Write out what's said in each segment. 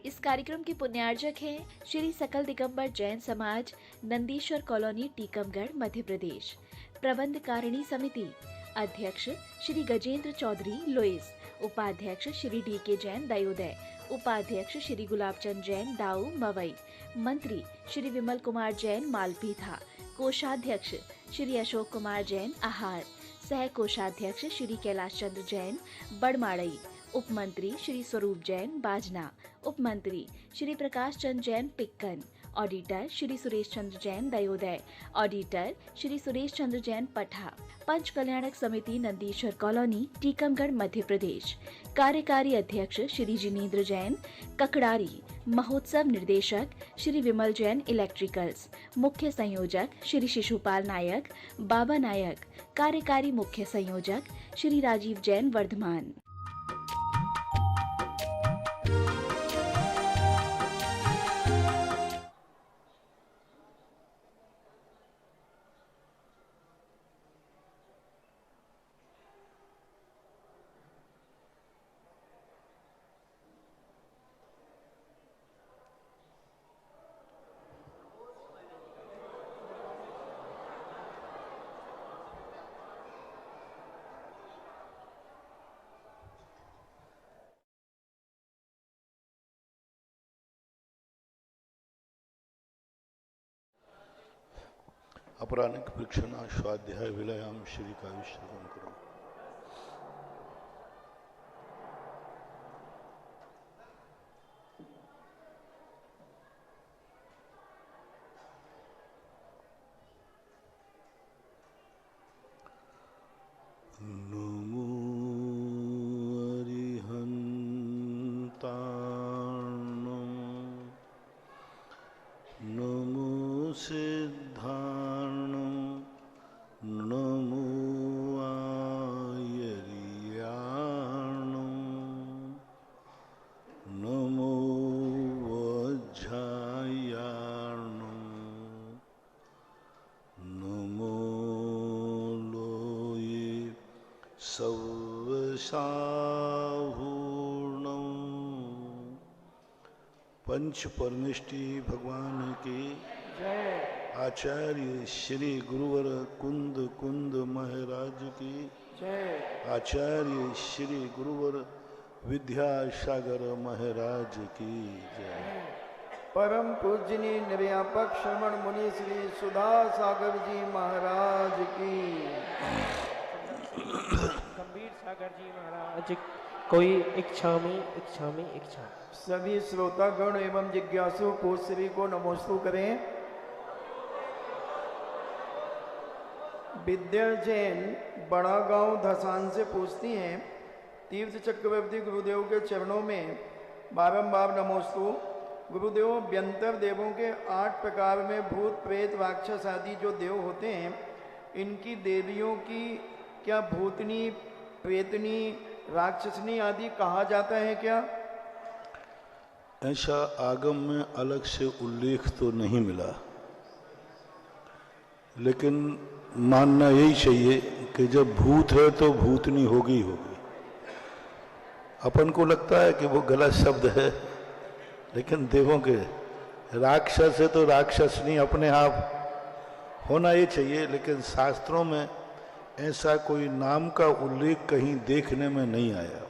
इस कार्यक्रम के पुण्यार्जक हैं श्री सकल दिगंबर जैन समाज, नंदीश्वर कॉलोनी, टीकमगढ़, मध्य प्रदेश। प्रबंध कारिणी समिति अध्यक्ष श्री गजेंद्र चौधरी, लुइस। उपाध्यक्ष श्री डी.के. जैन, दयोदय। उपाध्यक्ष श्री गुलाबचंद जैन, दाऊ, मवई। मंत्री श्री विमल कुमार जैन, मालपीथा। कोषाध्यक्ष श्री अशोक कुमार जैन, आहार। सह कोषाध्यक्ष श्री कैलाश चंद्र जैन, बड़माड़ई। उपमंत्री श्री स्वरूप जैन, बाजना। उपमंत्री श्री प्रकाश चंद्र जैन, टिक्कन। ऑडिटर श्री सुरेश चंद्र जैन, दयोदय। ऑडिटर श्री सुरेश चंद्र जैन, पठा। पंच कल्याणक समिति, नंदीश्वर कॉलोनी, टीकमगढ़, मध्य प्रदेश। कार्यकारी अध्यक्ष श्री जिनेन्द्र जैन, ककड़ारी। महोत्सव निर्देशक श्री विमल जैन, इलेक्ट्रिकल्स। मुख्य संयोजक श्री शिशुपाल नायक, बाबा नायक। कार्यकारी मुख्य संयोजक श्री राजीव जैन, वर्धमान। अपरानिक परीक्षणा स्वाध्याय विलयाम श्री काव्यश्रवण करो। नमो अरिहंताणं, नमो सिद्धाणं, नमो आयर्याणं, नमो वज्रायाणं, नमो लोये सवसाहूर्णं। पंच परमेष्टि भगवान की जय। आचार्य श्री गुरुवर कुंद कुंद महाराज की जय। आचार्य श्री गुरुवर विद्यासागर महाराज की जय। परम पूजनीय निर्व्यापक श्रवण मुनि श्री सुधा सागर जी महाराज की। गंभीर सागर जी महाराज कोई इच्छामी इच्छामी इच्छा। सभी श्रोतागण एवं जिज्ञासु को सभी को नमोस्तु करें। विद्या जैन बड़ा गांव धसान से पूछती हैं, तीर्थ चक्रवर्ती गुरुदेव के चरणों में बारंबार नमोस्तु। गुरुदेव, व्यंतर देवों के 8 प्रकार में भूत प्रेत राक्षस आदि जो देव होते हैं, इनकी देवियों की क्या भूतनी, प्रेतनी, राक्षसनी आदि कहा जाता है क्या? ऐसा आगम में अलग से उल्लेख तो नहीं मिला, लेकिन मानना यही चाहिए कि जब भूत है तो भूतनी होगी होगी। अपन को लगता है कि वो गलत शब्द है, लेकिन देवों के राक्षस है तो राक्षसनी अपने आप होना ही चाहिए। लेकिन शास्त्रों में ऐसा कोई नाम का उल्लेख कहीं देखने में नहीं आया,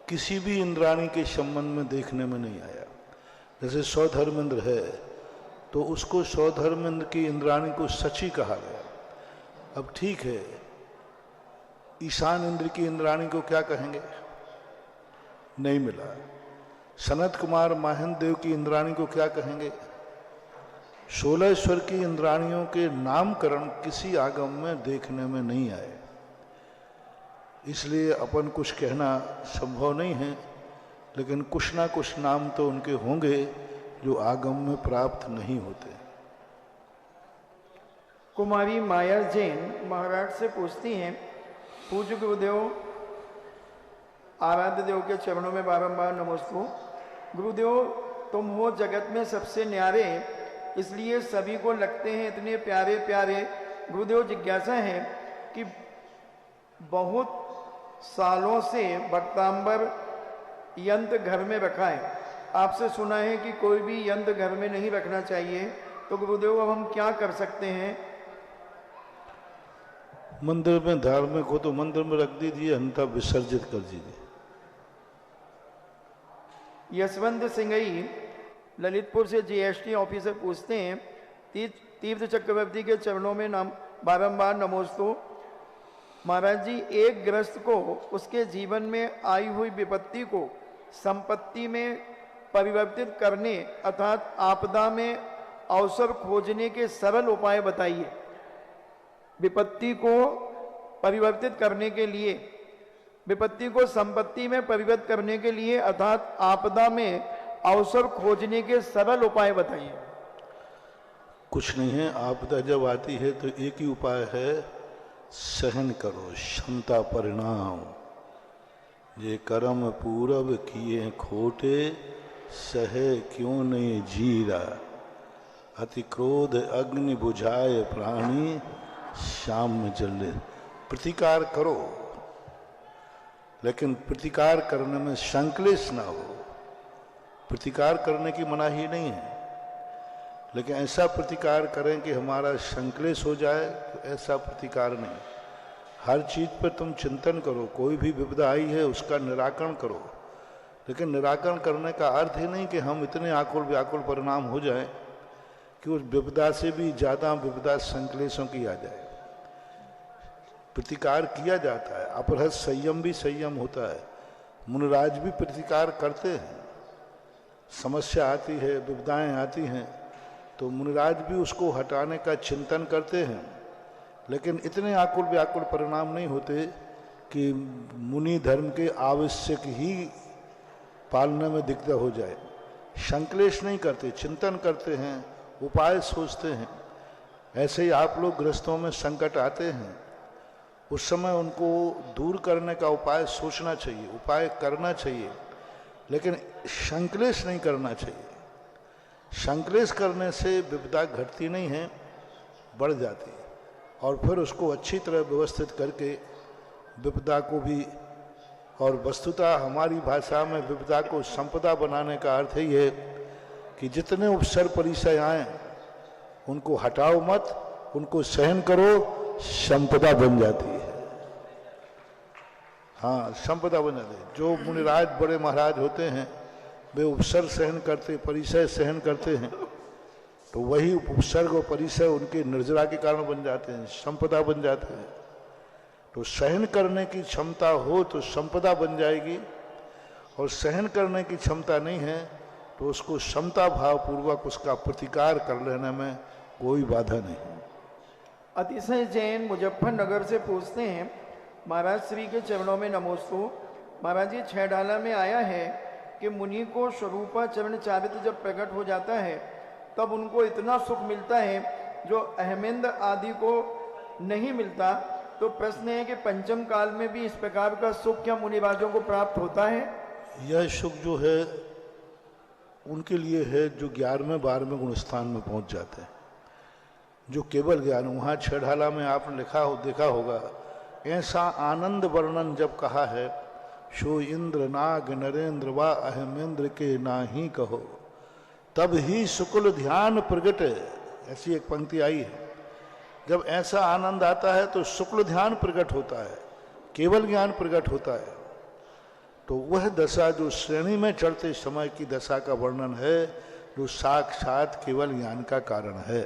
किसी भी इंद्राणी के संबंध में देखने में नहीं आया। जैसे सौधर्मेंद्र है तो उसको सौधर्मेंद्र की इंद्राणी को सची कहा गया। अब ठीक है, ईशान इंद्र की इंद्राणी को क्या कहेंगे, नहीं मिला। सनत कुमार माहिन देव की इंद्राणी को क्या कहेंगे। 16 स्वर की इंद्राणियों के नामकरण किसी आगम में देखने में नहीं आए, इसलिए अपन कुछ कहना संभव नहीं है। लेकिन कुछ ना कुछ नाम तो उनके होंगे जो आगम में प्राप्त नहीं होते। कुमारी माया जैन महाराज से पूछती हैं, पूज्य गुरुदेव, आराध्य देव के चरणों में बारंबार नमोस्तु। गुरुदेव, तुम हो जगत में सबसे न्यारे, इसलिए सभी को लगते हैं इतने प्यारे प्यारे। गुरुदेव, जिज्ञासा है कि बहुत सालों से भक्तांबर यंत्र घर में रखा है, आपसे सुना है कि कोई भी यंत्र घर में नहीं रखना चाहिए, तो गुरुदेव अब हम क्या कर सकते हैं? मंदिर में धार्मिक हो तो मंदिर में रख दीजिए, अन्यथा विसर्जित कर दीजिए। यशवंत सिंघई ललितपुर से जीएसटी ऑफिसर पूछते हैं, तीर्थ चक्रवर्ती के चरणों में बारंबार नमोस्तु। महाराज जी, एक गृहस्थ को उसके जीवन में आई हुई विपत्ति को संपत्ति में परिवर्तित करने अर्थात आपदा में अवसर खोजने के सरल उपाय बताइए। विपत्ति को परिवर्तित करने के लिए, विपत्ति को संपत्ति में परिवर्तित करने के लिए अर्थात आपदा में अवसर खोजने के सरल उपाय बताइए। कुछ नहीं है, आपदा जब आती है तो एक ही उपाय है, सहन करो, क्षमता परिणाम। ये कर्म पूरब किए खोटे, सहे क्यों नहीं जीरा। अति क्रोध अग्नि बुझाए प्राणी, शाम में जले। प्रतिकार करो, लेकिन प्रतिकार करने में संक्लेश ना हो। प्रतिकार करने की मनाही नहीं है, लेकिन ऐसा प्रतिकार करें कि हमारा संक्लेश हो जाए, तो ऐसा प्रतिकार नहीं। हर चीज पर तुम चिंतन करो, कोई भी विपदा आई है उसका निराकरण करो, लेकिन निराकरण करने का अर्थ ही नहीं कि हम इतने आकुल व्याकुल परिणाम हो जाए कि उस विपदा से भी ज्यादा विपदा संक्लेशों की आ जाए। प्रतिकार किया जाता है, अपरहत संयम भी संयम होता है। मुनिराज भी प्रतिकार करते हैं। समस्या आती है, विपदाएं आती हैं, तो मुनिराज भी उसको हटाने का चिंतन करते हैं, लेकिन इतने आकुल व्याकुल परिणाम नहीं होते कि मुनि धर्म के आवश्यक ही पालने में दिक्कत हो जाए। संक्लेश नहीं करते, चिंतन करते हैं, उपाय सोचते हैं। ऐसे ही आप लोग गृहस्थों में संकट आते हैं, उस समय उनको दूर करने का उपाय सोचना चाहिए, उपाय करना चाहिए, लेकिन संक्लेश नहीं करना चाहिए। संक्लेश करने से विपदा घटती नहीं है, बढ़ जाती है। और फिर उसको अच्छी तरह व्यवस्थित करके विपदा को भी, और वस्तुतः हमारी भाषा में विपदा को संपदा बनाने का अर्थ ही है कि जितने उपसर परिचय आए उनको हटाओ मत, उनको सहन करो, संपदा बन जाती है। हाँ, संपदा बन जाती है। जो मुनिराज बड़े महाराज होते हैं वे उपसर सहन करते, परिचय सहन करते हैं, तो वही उपसर्ग और परिचय उनके निर्जरा के कारण बन जाते हैं, संपदा बन जाते हैं। तो सहन करने की क्षमता हो तो संपदा बन जाएगी, और सहन करने की क्षमता नहीं है तो उसको क्षमता भाव पूर्वक उसका प्रतिकार कर लेने में कोई बाधा नहीं। अतिशय जैन मुजफ्फरनगर से पूछते हैं, महाराज श्री के चरणों में नमोस्तु। महाराज जी, छह डाला में आया है कि मुनि को स्वरूपा चरण चारित्र जब प्रकट हो जाता है तब उनको इतना सुख मिलता है जो अहमेंद्र आदि को नहीं मिलता। तो प्रश्न है कि पंचम काल में भी इस प्रकार का सुख क्या मुनिराजों को प्राप्त होता है? यह सुख जो है उनके लिए है जो 11वें 12वें गुण स्थान में पहुंच जाते हैं, जो केवल ज्ञान। वहाँ छह ढाला में आपने देखा होगा, ऐसा आनंद वर्णन जब कहा है, शो इंद्र नाग नरेंद्र व अहमेंद्र के नाही कहो, तब ही शुक्ल ध्यान प्रगट। ऐसी एक पंक्ति आई है। जब ऐसा आनंद आता है तो शुक्ल ध्यान प्रकट होता है, केवल ज्ञान प्रकट होता है। तो वह दशा जो श्रेणी में चढ़ते समय की दशा का वर्णन है, जो साक्षात केवल ज्ञान का कारण है।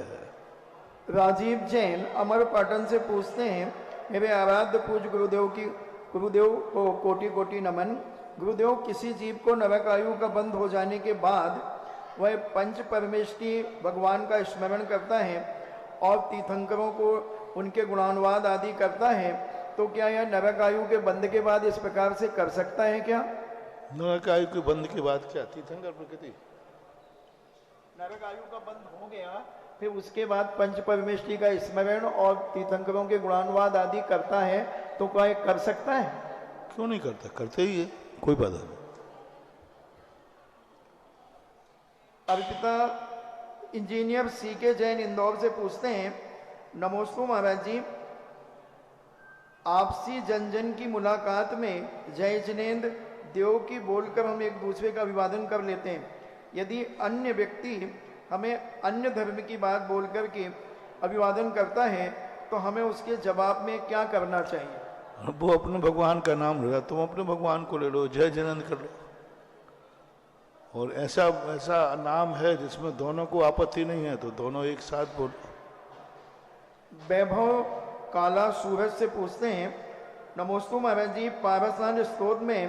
राजीव जैन अमर पाटन से पूछते हैं, मेरे आराध्य पूज्य गुरुदेव को कोटि कोटि नमन। गुरुदेव, किसी जीव को नरकायु का बंध हो जाने के बाद वह पंच परमेष्टि भगवान का स्मरण करता है और तीर्थंकरों को उनके गुणानुवाद आदि करता है, तो क्या यह नरकायु के बंध के बाद इस प्रकार से कर सकता है क्या? नरकायु के बंध के बाद क्या? तीर्थंकर प्रकृति नरकायु का बंध हो गया, फिर उसके बाद पंच परमेष्टि का स्मरण और तीर्थंकरों के गुणानुवाद आदि करता है, तो क्या कर सकता है? क्यों नहीं करता? करते ही है, कोई बाधा नहीं। अर्पिता इंजीनियर सीके जैन इंदौर से पूछते हैं, नमोस्तु महाराज जी, आपसी जन जन की मुलाकात में जय जिनेन्द्र देव की बोलकर हम एक दूसरे का अभिवादन कर लेते हैं, यदि अन्य व्यक्ति हमें अन्य धर्म की बात बोल करके अभिवादन करता है तो हमें उसके जवाब में क्या करना चाहिए? वो अपने भगवान का नाम ले रहा, तुम अपने भगवान को ले लो, जय जिनेंद्र कर लो। और ऐसा ऐसा नाम है जिसमें दोनों को आपत्ति नहीं है तो दोनों एक साथ बोलो। वैभव काला सूरज से पूछते हैं, नमोस्तु महाराज जी, पारसान स्तोत्र में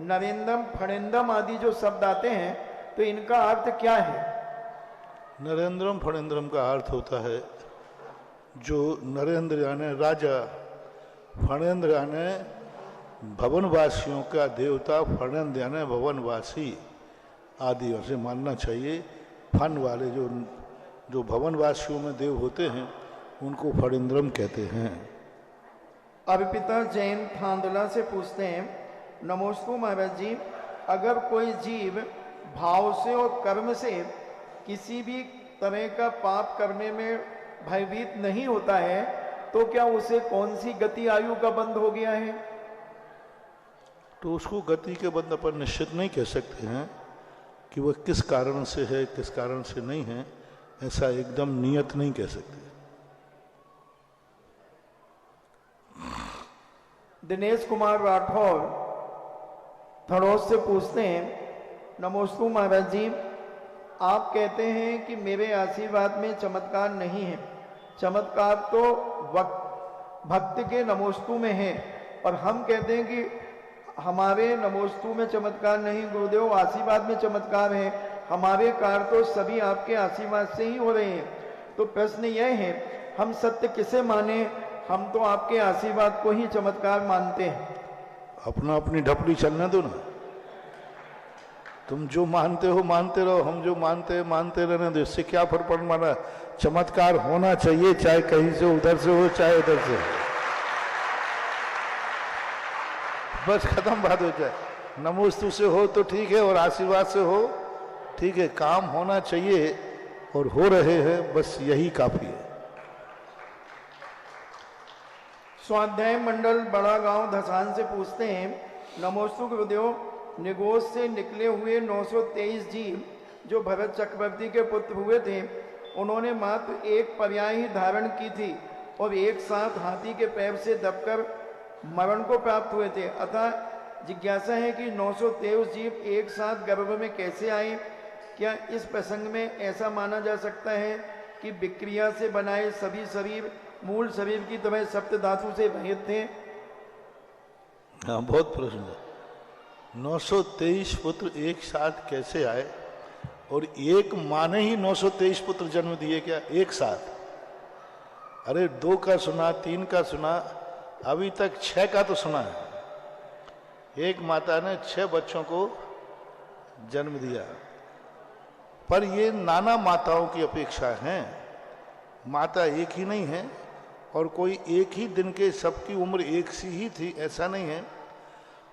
नरेंद्रम फणेंद्रम आदि जो शब्द आते हैं तो इनका अर्थ क्या है? नरेंद्रम फणेंद्रम का अर्थ होता है जो नरेंद्र यानी राजा, फणेंद्र यानी भवनवासियों का देवता, फणेंद्र यानी भवनवासी आदि से मानना चाहिए। फन वाले जो भवनवासियों में देव होते हैं उनको फणेंद्रम कहते हैं। अर्पिता जैन थांदला से पूछते हैं, नमोस्तु महाराज जी, अगर कोई जीव भाव से और कर्म से किसी भी तरह का पाप करने में भयभीत नहीं होता है तो क्या उसे कौन सी गति आयु का बंध हो गया है? तो उसको गति के बंध पर निश्चित नहीं कह सकते हैं कि वह किस कारण से है, किस कारण से नहीं है, ऐसा एकदम नियत नहीं कह सकते। दिनेश कुमार राठौर थड़ोस से पूछते हैं, नमोस्तु महाराज जी, आप कहते हैं कि मेरे आशीर्वाद में चमत्कार नहीं है, चमत्कार तो भक्त के नमोस्तु में है, और हम कहते हैं कि हमारे नमोस्तु में चमत्कार नहीं, गुरुदेव आशीर्वाद में चमत्कार है, हमारे कार्य तो सभी आपके आशीर्वाद से ही हो रहे हैं। तो प्रश्न यह है, हम सत्य किसे माने? हम तो आपके आशीर्वाद को ही चमत्कार मानते हैं। अपना अपनी ढपली चलने दो ना, तुम जो मानते हो मानते रहो, हम जो मानते हैं मानते रहने दो, इससे क्या फर्क पड़ रहा? चमत्कार होना चाहिए, चाहे कहीं से उधर से हो चाहे उधर से, बस खत्म बात हो जाए। नमोस्तु से हो तो ठीक है और आशीर्वाद से हो ठीक है, काम होना चाहिए और हो रहे हैं, बस यही काफी है। स्वाध्याय मंडल बड़ा गांव धसान से पूछते हैं, नमोस्तु गुरुदेव, निगोज से निकले हुए 923 जीव जो भरत चक्रवर्ती के पुत्र हुए थे, उन्होंने मात्र एक पर्याय ही धारण की थी और एक साथ हाथी के पैर से दबकर मरण को प्राप्त हुए थे। अतः जिज्ञासा है कि 923 जीव एक साथ गर्भ में कैसे आए? क्या इस प्रसंग में ऐसा माना जा सकता है कि विक्रिया से बनाए सभी शरीर मूल शरीर की तरह सप्त धातु से रहित थे? हाँ, बहुत प्रश्न है। 923 पुत्र एक साथ कैसे आए? और एक माँ ने ही 923 पुत्र जन्म दिए क्या एक साथ? अरे 2 का सुना, 3 का सुना, अभी तक 6 का तो सुना है। एक माता ने 6 बच्चों को जन्म दिया, पर ये नाना माताओं की अपेक्षा है। माता एक ही नहीं है और कोई एक ही दिन के सबकी उम्र एक सी ही थी, ऐसा नहीं है।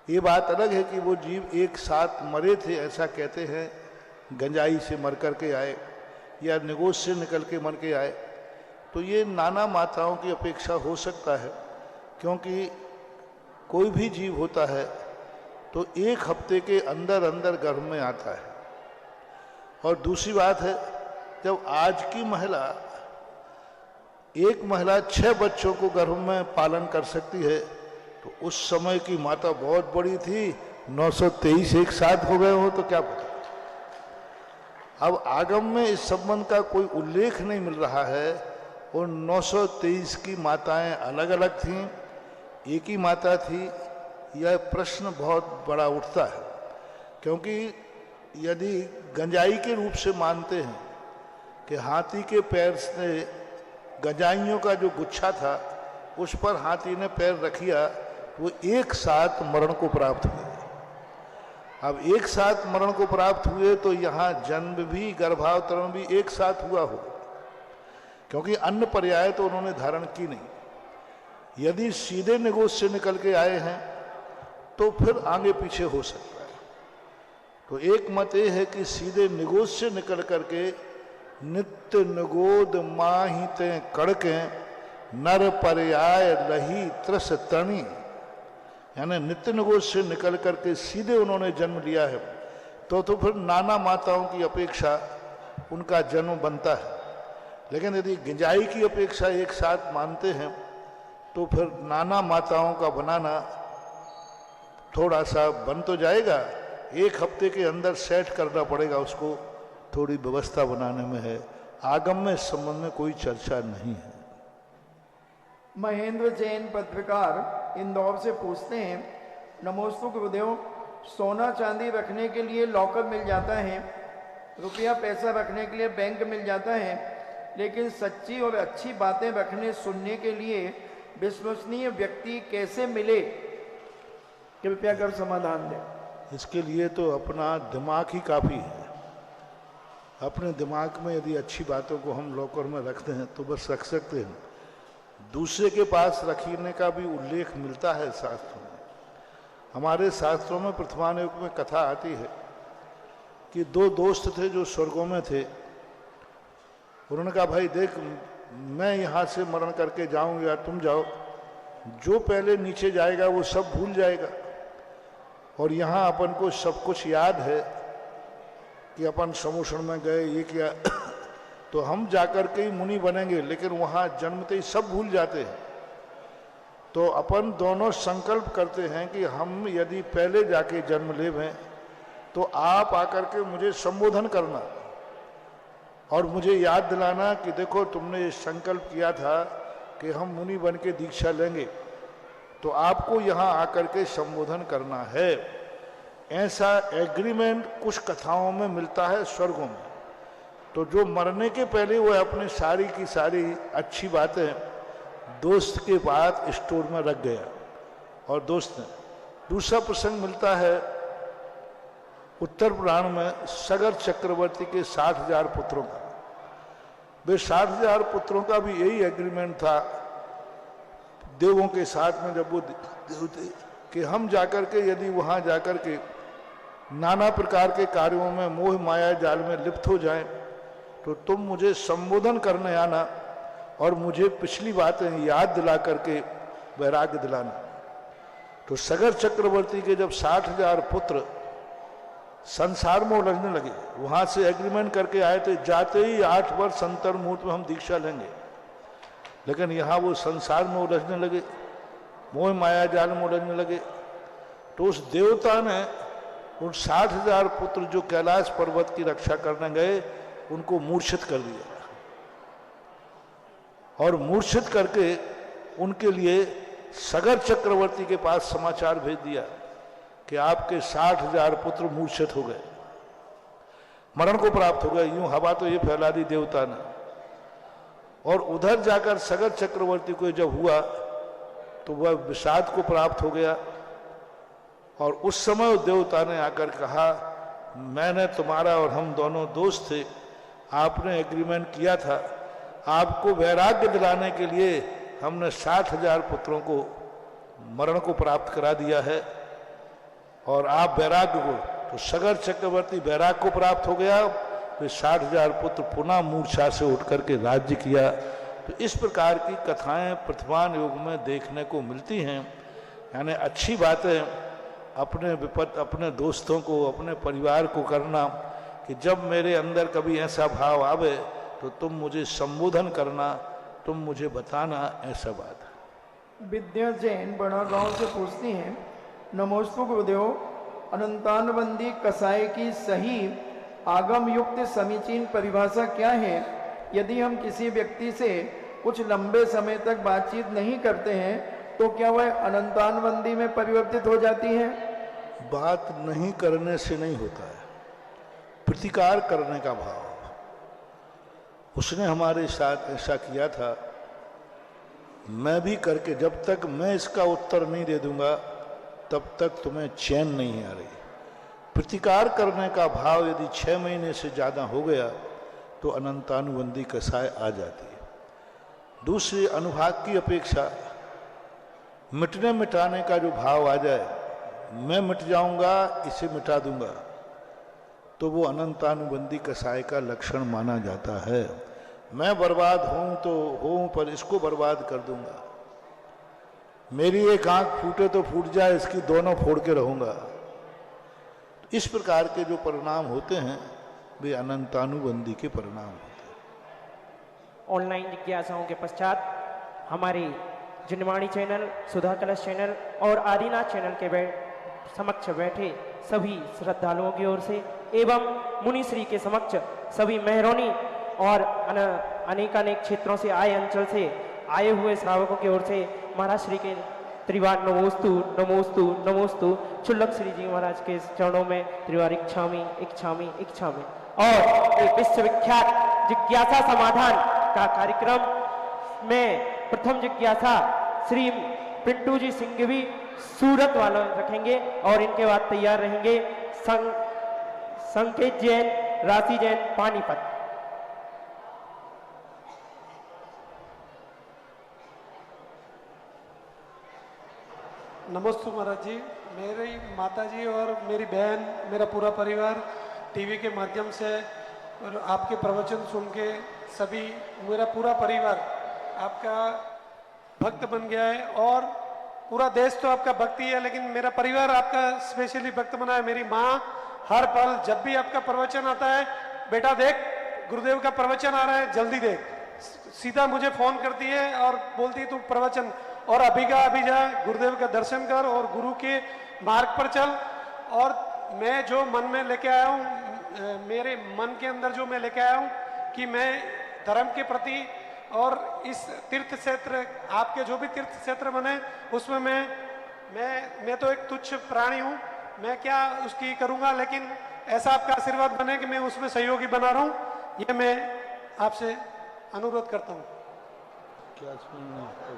ये बात अलग है कि वो जीव एक साथ मरे थे, ऐसा कहते हैं, गंजाई से मर करके आए या निगोज से निकल के मर के आए। तो ये नाना माताओं की अपेक्षा हो सकता है, क्योंकि कोई भी जीव होता है तो 1 हफ्ते के अंदर अंदर गर्भ में आता है। और दूसरी बात है, जब आज की महिला, एक महिला 6 बच्चों को गर्भ में पालन कर सकती है, तो उस समय की माता बहुत बड़ी थी। 923 एक साथ हो गए हो तो क्या पता। अब आगम में इस संबंध का कोई उल्लेख नहीं मिल रहा है और 923 की माताएं अलग अलग थीं, एक ही माता थी, यह प्रश्न बहुत बड़ा उठता है। क्योंकि यदि गंजाई के रूप से मानते हैं कि हाथी के पैर से गंजाइयों का जो गुच्छा था उस पर हाथी ने पैर रखिया, वो एक साथ मरण को प्राप्त हुए। अब एक साथ मरण को प्राप्त हुए तो यहाँ जन्म भी गर्भावतरण भी एक साथ हुआ हो, क्योंकि अन्य पर्याय तो उन्होंने धारण की नहीं। यदि सीधे निगोज से निकल के आए हैं तो फिर आगे पीछे हो सकता है। तो एक मत ये है कि सीधे निगोज से निकल करके नित्य निगोद माहिते कड़के नर पर्याय लही त्रस तणी, यानी नित्य निगोज से निकल करके सीधे उन्होंने जन्म लिया है। तो फिर नाना माताओं की अपेक्षा उनका जन्म बनता है। लेकिन यदि गिंजाई की अपेक्षा एक साथ मानते हैं तो फिर नाना माताओं का बनाना थोड़ा सा बन तो जाएगा, 1 हफ्ते के अंदर सेट करना पड़ेगा उसको, थोड़ी व्यवस्था बनाने में है। आगम में इस संबंध में कोई चर्चा नहीं है। महेंद्र जैन पत्रकार इंदौर से पूछते हैं, नमोस्तु गुरुदेव, सोना चांदी रखने के लिए लॉकर मिल जाता है, रुपया पैसा रखने के लिए बैंक मिल जाता है, लेकिन सच्ची और अच्छी बातें रखने सुनने के लिए विश्वसनीय व्यक्ति कैसे मिले? कृपया कर समाधान दें। इसके लिए तो अपना दिमाग ही काफ़ी है। अपने दिमाग में यदि अच्छी बातों को हम लॉकर में रखते हैं तो बस रख सकते हैं। दूसरे के पास रखने का भी उल्लेख मिलता है शास्त्रों में। हमारे शास्त्रों में प्रथमायुग में कथा आती है कि 2 दोस्त थे जो स्वर्गों में थे। उन्होंने कहा, भाई देख, मैं यहाँ से मरण करके जाऊँगा, तुम जाओ, जो पहले नीचे जाएगा वो सब भूल जाएगा, और यहाँ अपन को सब कुछ याद है कि अपन समुद्र में गए, ये किया, तो हम जाकर के ही मुनि बनेंगे, लेकिन वहाँ जन्मते ही सब भूल जाते हैं। तो अपन दोनों संकल्प करते हैं कि हम यदि पहले जाके जन्म लेवें तो आप आकर के मुझे संबोधन करना और मुझे याद दिलाना कि देखो तुमने ये संकल्प किया था कि हम मुनि बन के दीक्षा लेंगे, तो आपको यहाँ आकर के संबोधन करना है। ऐसा एग्रीमेंट कुछ कथाओं में मिलता है स्वर्गों में। तो जो मरने के पहले वो अपने सारी की सारी अच्छी बातें दोस्त के बाद स्टोर में रख गया और दोस्त ने। दूसरा प्रसंग मिलता है उत्तर पुराण में सगर चक्रवर्ती के 60,000 पुत्रों का। वे 60,000 पुत्रों का भी यही एग्रीमेंट था देवों के साथ में, जब वो देव थे, कि हम जाकर के यदि वहाँ जाकर के नाना प्रकार के कार्यों में मोह माया जाल में लिप्त हो जाएं तो तुम मुझे संबोधन करने आना और मुझे पिछली बातें याद दिला करके वैराग्य दिलाना। तो सगर चक्रवर्ती के जब 60,000 पुत्र संसार में उलझने लगे, वहां से एग्रीमेंट करके आए थे, जाते ही 8 वर्ष अंतर मुहूर्त में हम दीक्षा लेंगे, लेकिन यहाँ वो संसार में उलझने लगे, मोह माया जाल में उलझने लगे। तो उस देवता ने उन 60,000 पुत्र जो कैलाश पर्वत की रक्षा करने गए उनको मूर्छित कर दिया, और मूर्छित करके उनके लिए सगर चक्रवर्ती के पास समाचार भेज दिया कि आपके 60,000 पुत्र मूर्छित हो गए, मरण को प्राप्त हो गए। यूं हवा तो ये फैला दी देवता ने। और उधर जाकर सगर चक्रवर्ती को जब हुआ तो वह विषाद को प्राप्त हो गया, और उस समय देवता ने आकर कहा, मैंने तुम्हारा और हम दोनों दोस्त थे, आपने एग्रीमेंट किया था, आपको वैराग्य दिलाने के लिए हमने 60,000 पुत्रों को मरण को प्राप्त करा दिया है, और आप वैराग्य को, तो सगर चक्रवर्ती वैराग्य को प्राप्त हो गया, फिर 60,000 पुत्र पुनः मूर्छा से उठ करके राज्य किया। तो इस प्रकार की कथाएं प्रथमान युग में देखने को मिलती हैं। यानी अच्छी बातें अपने विपत, अपने दोस्तों को, अपने परिवार को करना कि जब मेरे अंदर कभी ऐसा भाव आवे तो तुम मुझे संबोधन करना, तुम मुझे बताना, ऐसा बात है। विद्या जैन बड़ा गांव से पूछती हैं, नमोस्तु गुरुदेव, अनंतानबंदी कसाई की सही आगम युक्त समीचीन परिभाषा क्या है? यदि हम किसी व्यक्ति से कुछ लंबे समय तक बातचीत नहीं करते हैं तो क्या वह अनंतानबंदी में परिवर्तित हो जाती है? बात नहीं करने से नहीं होता है, प्रतिकार करने का भाव। उसने हमारे साथ ऐसा किया था, मैं भी करके, जब तक मैं इसका उत्तर नहीं दे दूंगा तब तक तुम्हें चैन नहीं आ रही। प्रतिकार करने का भाव यदि 6 महीने से ज़्यादा हो गया तो अनंतानुबंधी कसाय आ जाती है। दूसरी, अनुभाग की अपेक्षा मिटने मिटाने का जो भाव आ जाए, मैं मिट जाऊंगा, इसे मिटा दूंगा, तो वो अनंतानुबंधी कसाय का लक्षण माना जाता है। मैं बर्बाद हूं तो हूं, पर इसको बर्बाद कर दूंगा। मेरी एक आंख फूटे तो फूट जाए, इसकी दोनों फोड़ के रहूंगा। इस प्रकार के जो परिणाम होते हैं वे अनंतानुबंधी के परिणाम होते हैं। ऑनलाइन जिज्ञासाओं के पश्चात हमारे जिनवाणी चैनल, सुधा कलश चैनल और आदिनाथ चैनल के समक्ष बैठे सभी श्रद्धालुओं की ओर से एवं मुनिश्री के समक्ष सभी मेहरौनी और अनेकानेक क्षेत्रों से आए अंचल से आए हुए श्रावकों की ओर से महाराज श्री के त्रिवार नमोस्तु नमोस्तु नमोस्तु क्षुल्लक श्री जी महाराज के चरणों में त्रिवार इच्छामी इच्छामी इच्छामी और एक विश्वविख्यात जिज्ञासा समाधान का कार्यक्रम में प्रथम जिज्ञासा श्री पिंटू जी सिंघवी सूरत वालों रखेंगे और इनके बाद तैयार रहेंगे संकेत जैन, राशि जैन, पानीपत। नमस्ते महाराज जी, मेरी माता जी और मेरी बहन, मेरा पूरा परिवार टीवी के माध्यम से और आपके प्रवचन सुन के सभी मेरा पूरा परिवार आपका भक्त बन गया है और पूरा देश तो आपका भक्ति है, लेकिन मेरा परिवार आपका स्पेशली भक्त बना है। मेरी माँ हर पल जब भी आपका प्रवचन आता है, बेटा देख गुरुदेव का प्रवचन आ रहा है, जल्दी देख, सीधा मुझे फोन करती है और बोलती है तू प्रवचन और अभी का अभी जा, गुरुदेव का दर्शन कर और गुरु के मार्ग पर चल। और मैं जो मन में लेके आया हूँ, मेरे मन के अंदर जो मैं लेके आया हूँ कि मैं धर्म के प्रति और इस तीर्थ क्षेत्र, आपके जो भी तीर्थ क्षेत्र बने उसमें मैं तो एक तुच्छ प्राणी हूँ, मैं क्या उसकी करूँगा, लेकिन ऐसा आपका आशीर्वाद बने कि मैं उसमें सहयोगी बना रहा हूँ, ये मैं आपसे अनुरोध करता हूँ। क्या सुनना है?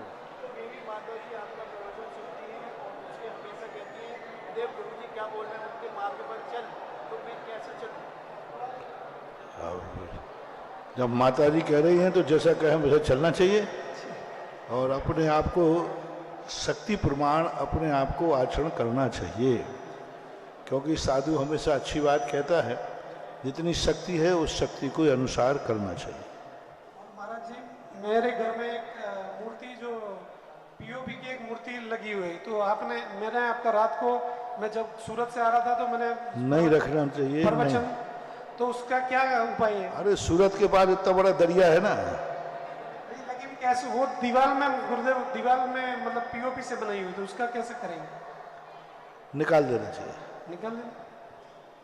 मेरी माता जी आपका प्रवचन सुनती हैं और मुझे हमेशा कहती हैं, देव गुरु जी क्या बोल रहे हैं उनके मार्ग पर चल, तो मैं कैसे चलूं? जब माता जी कह रही हैं तो जैसा कहें वैसा चलना चाहिए और अपने आप को शक्ति प्रमाण अपने आप को आचरण करना चाहिए, क्योंकि साधु हमेशा अच्छी बात कहता है, जितनी शक्ति है उस शक्ति को अनुसार करना चाहिए। महाराज जी, मेरे घर में एक मूर्ति जो पीओपी की एक मूर्ति लगी हुई है, तो मैंने आपका रात को मैं जब सूरत से आ रहा था तो मैंने नहीं रखना चाहिए प्रवचन, नहीं। तो उसका क्या उपाय है? अरे सूरत के बाद इतना बड़ा दरिया है ना, लेकिन कैसे वो दीवार में गुरुदेव दीवार में मतलब पीओपी से बनाई हुई, तो उसका कैसे करेंगे? निकाल देना चाहिए। निकाल दें,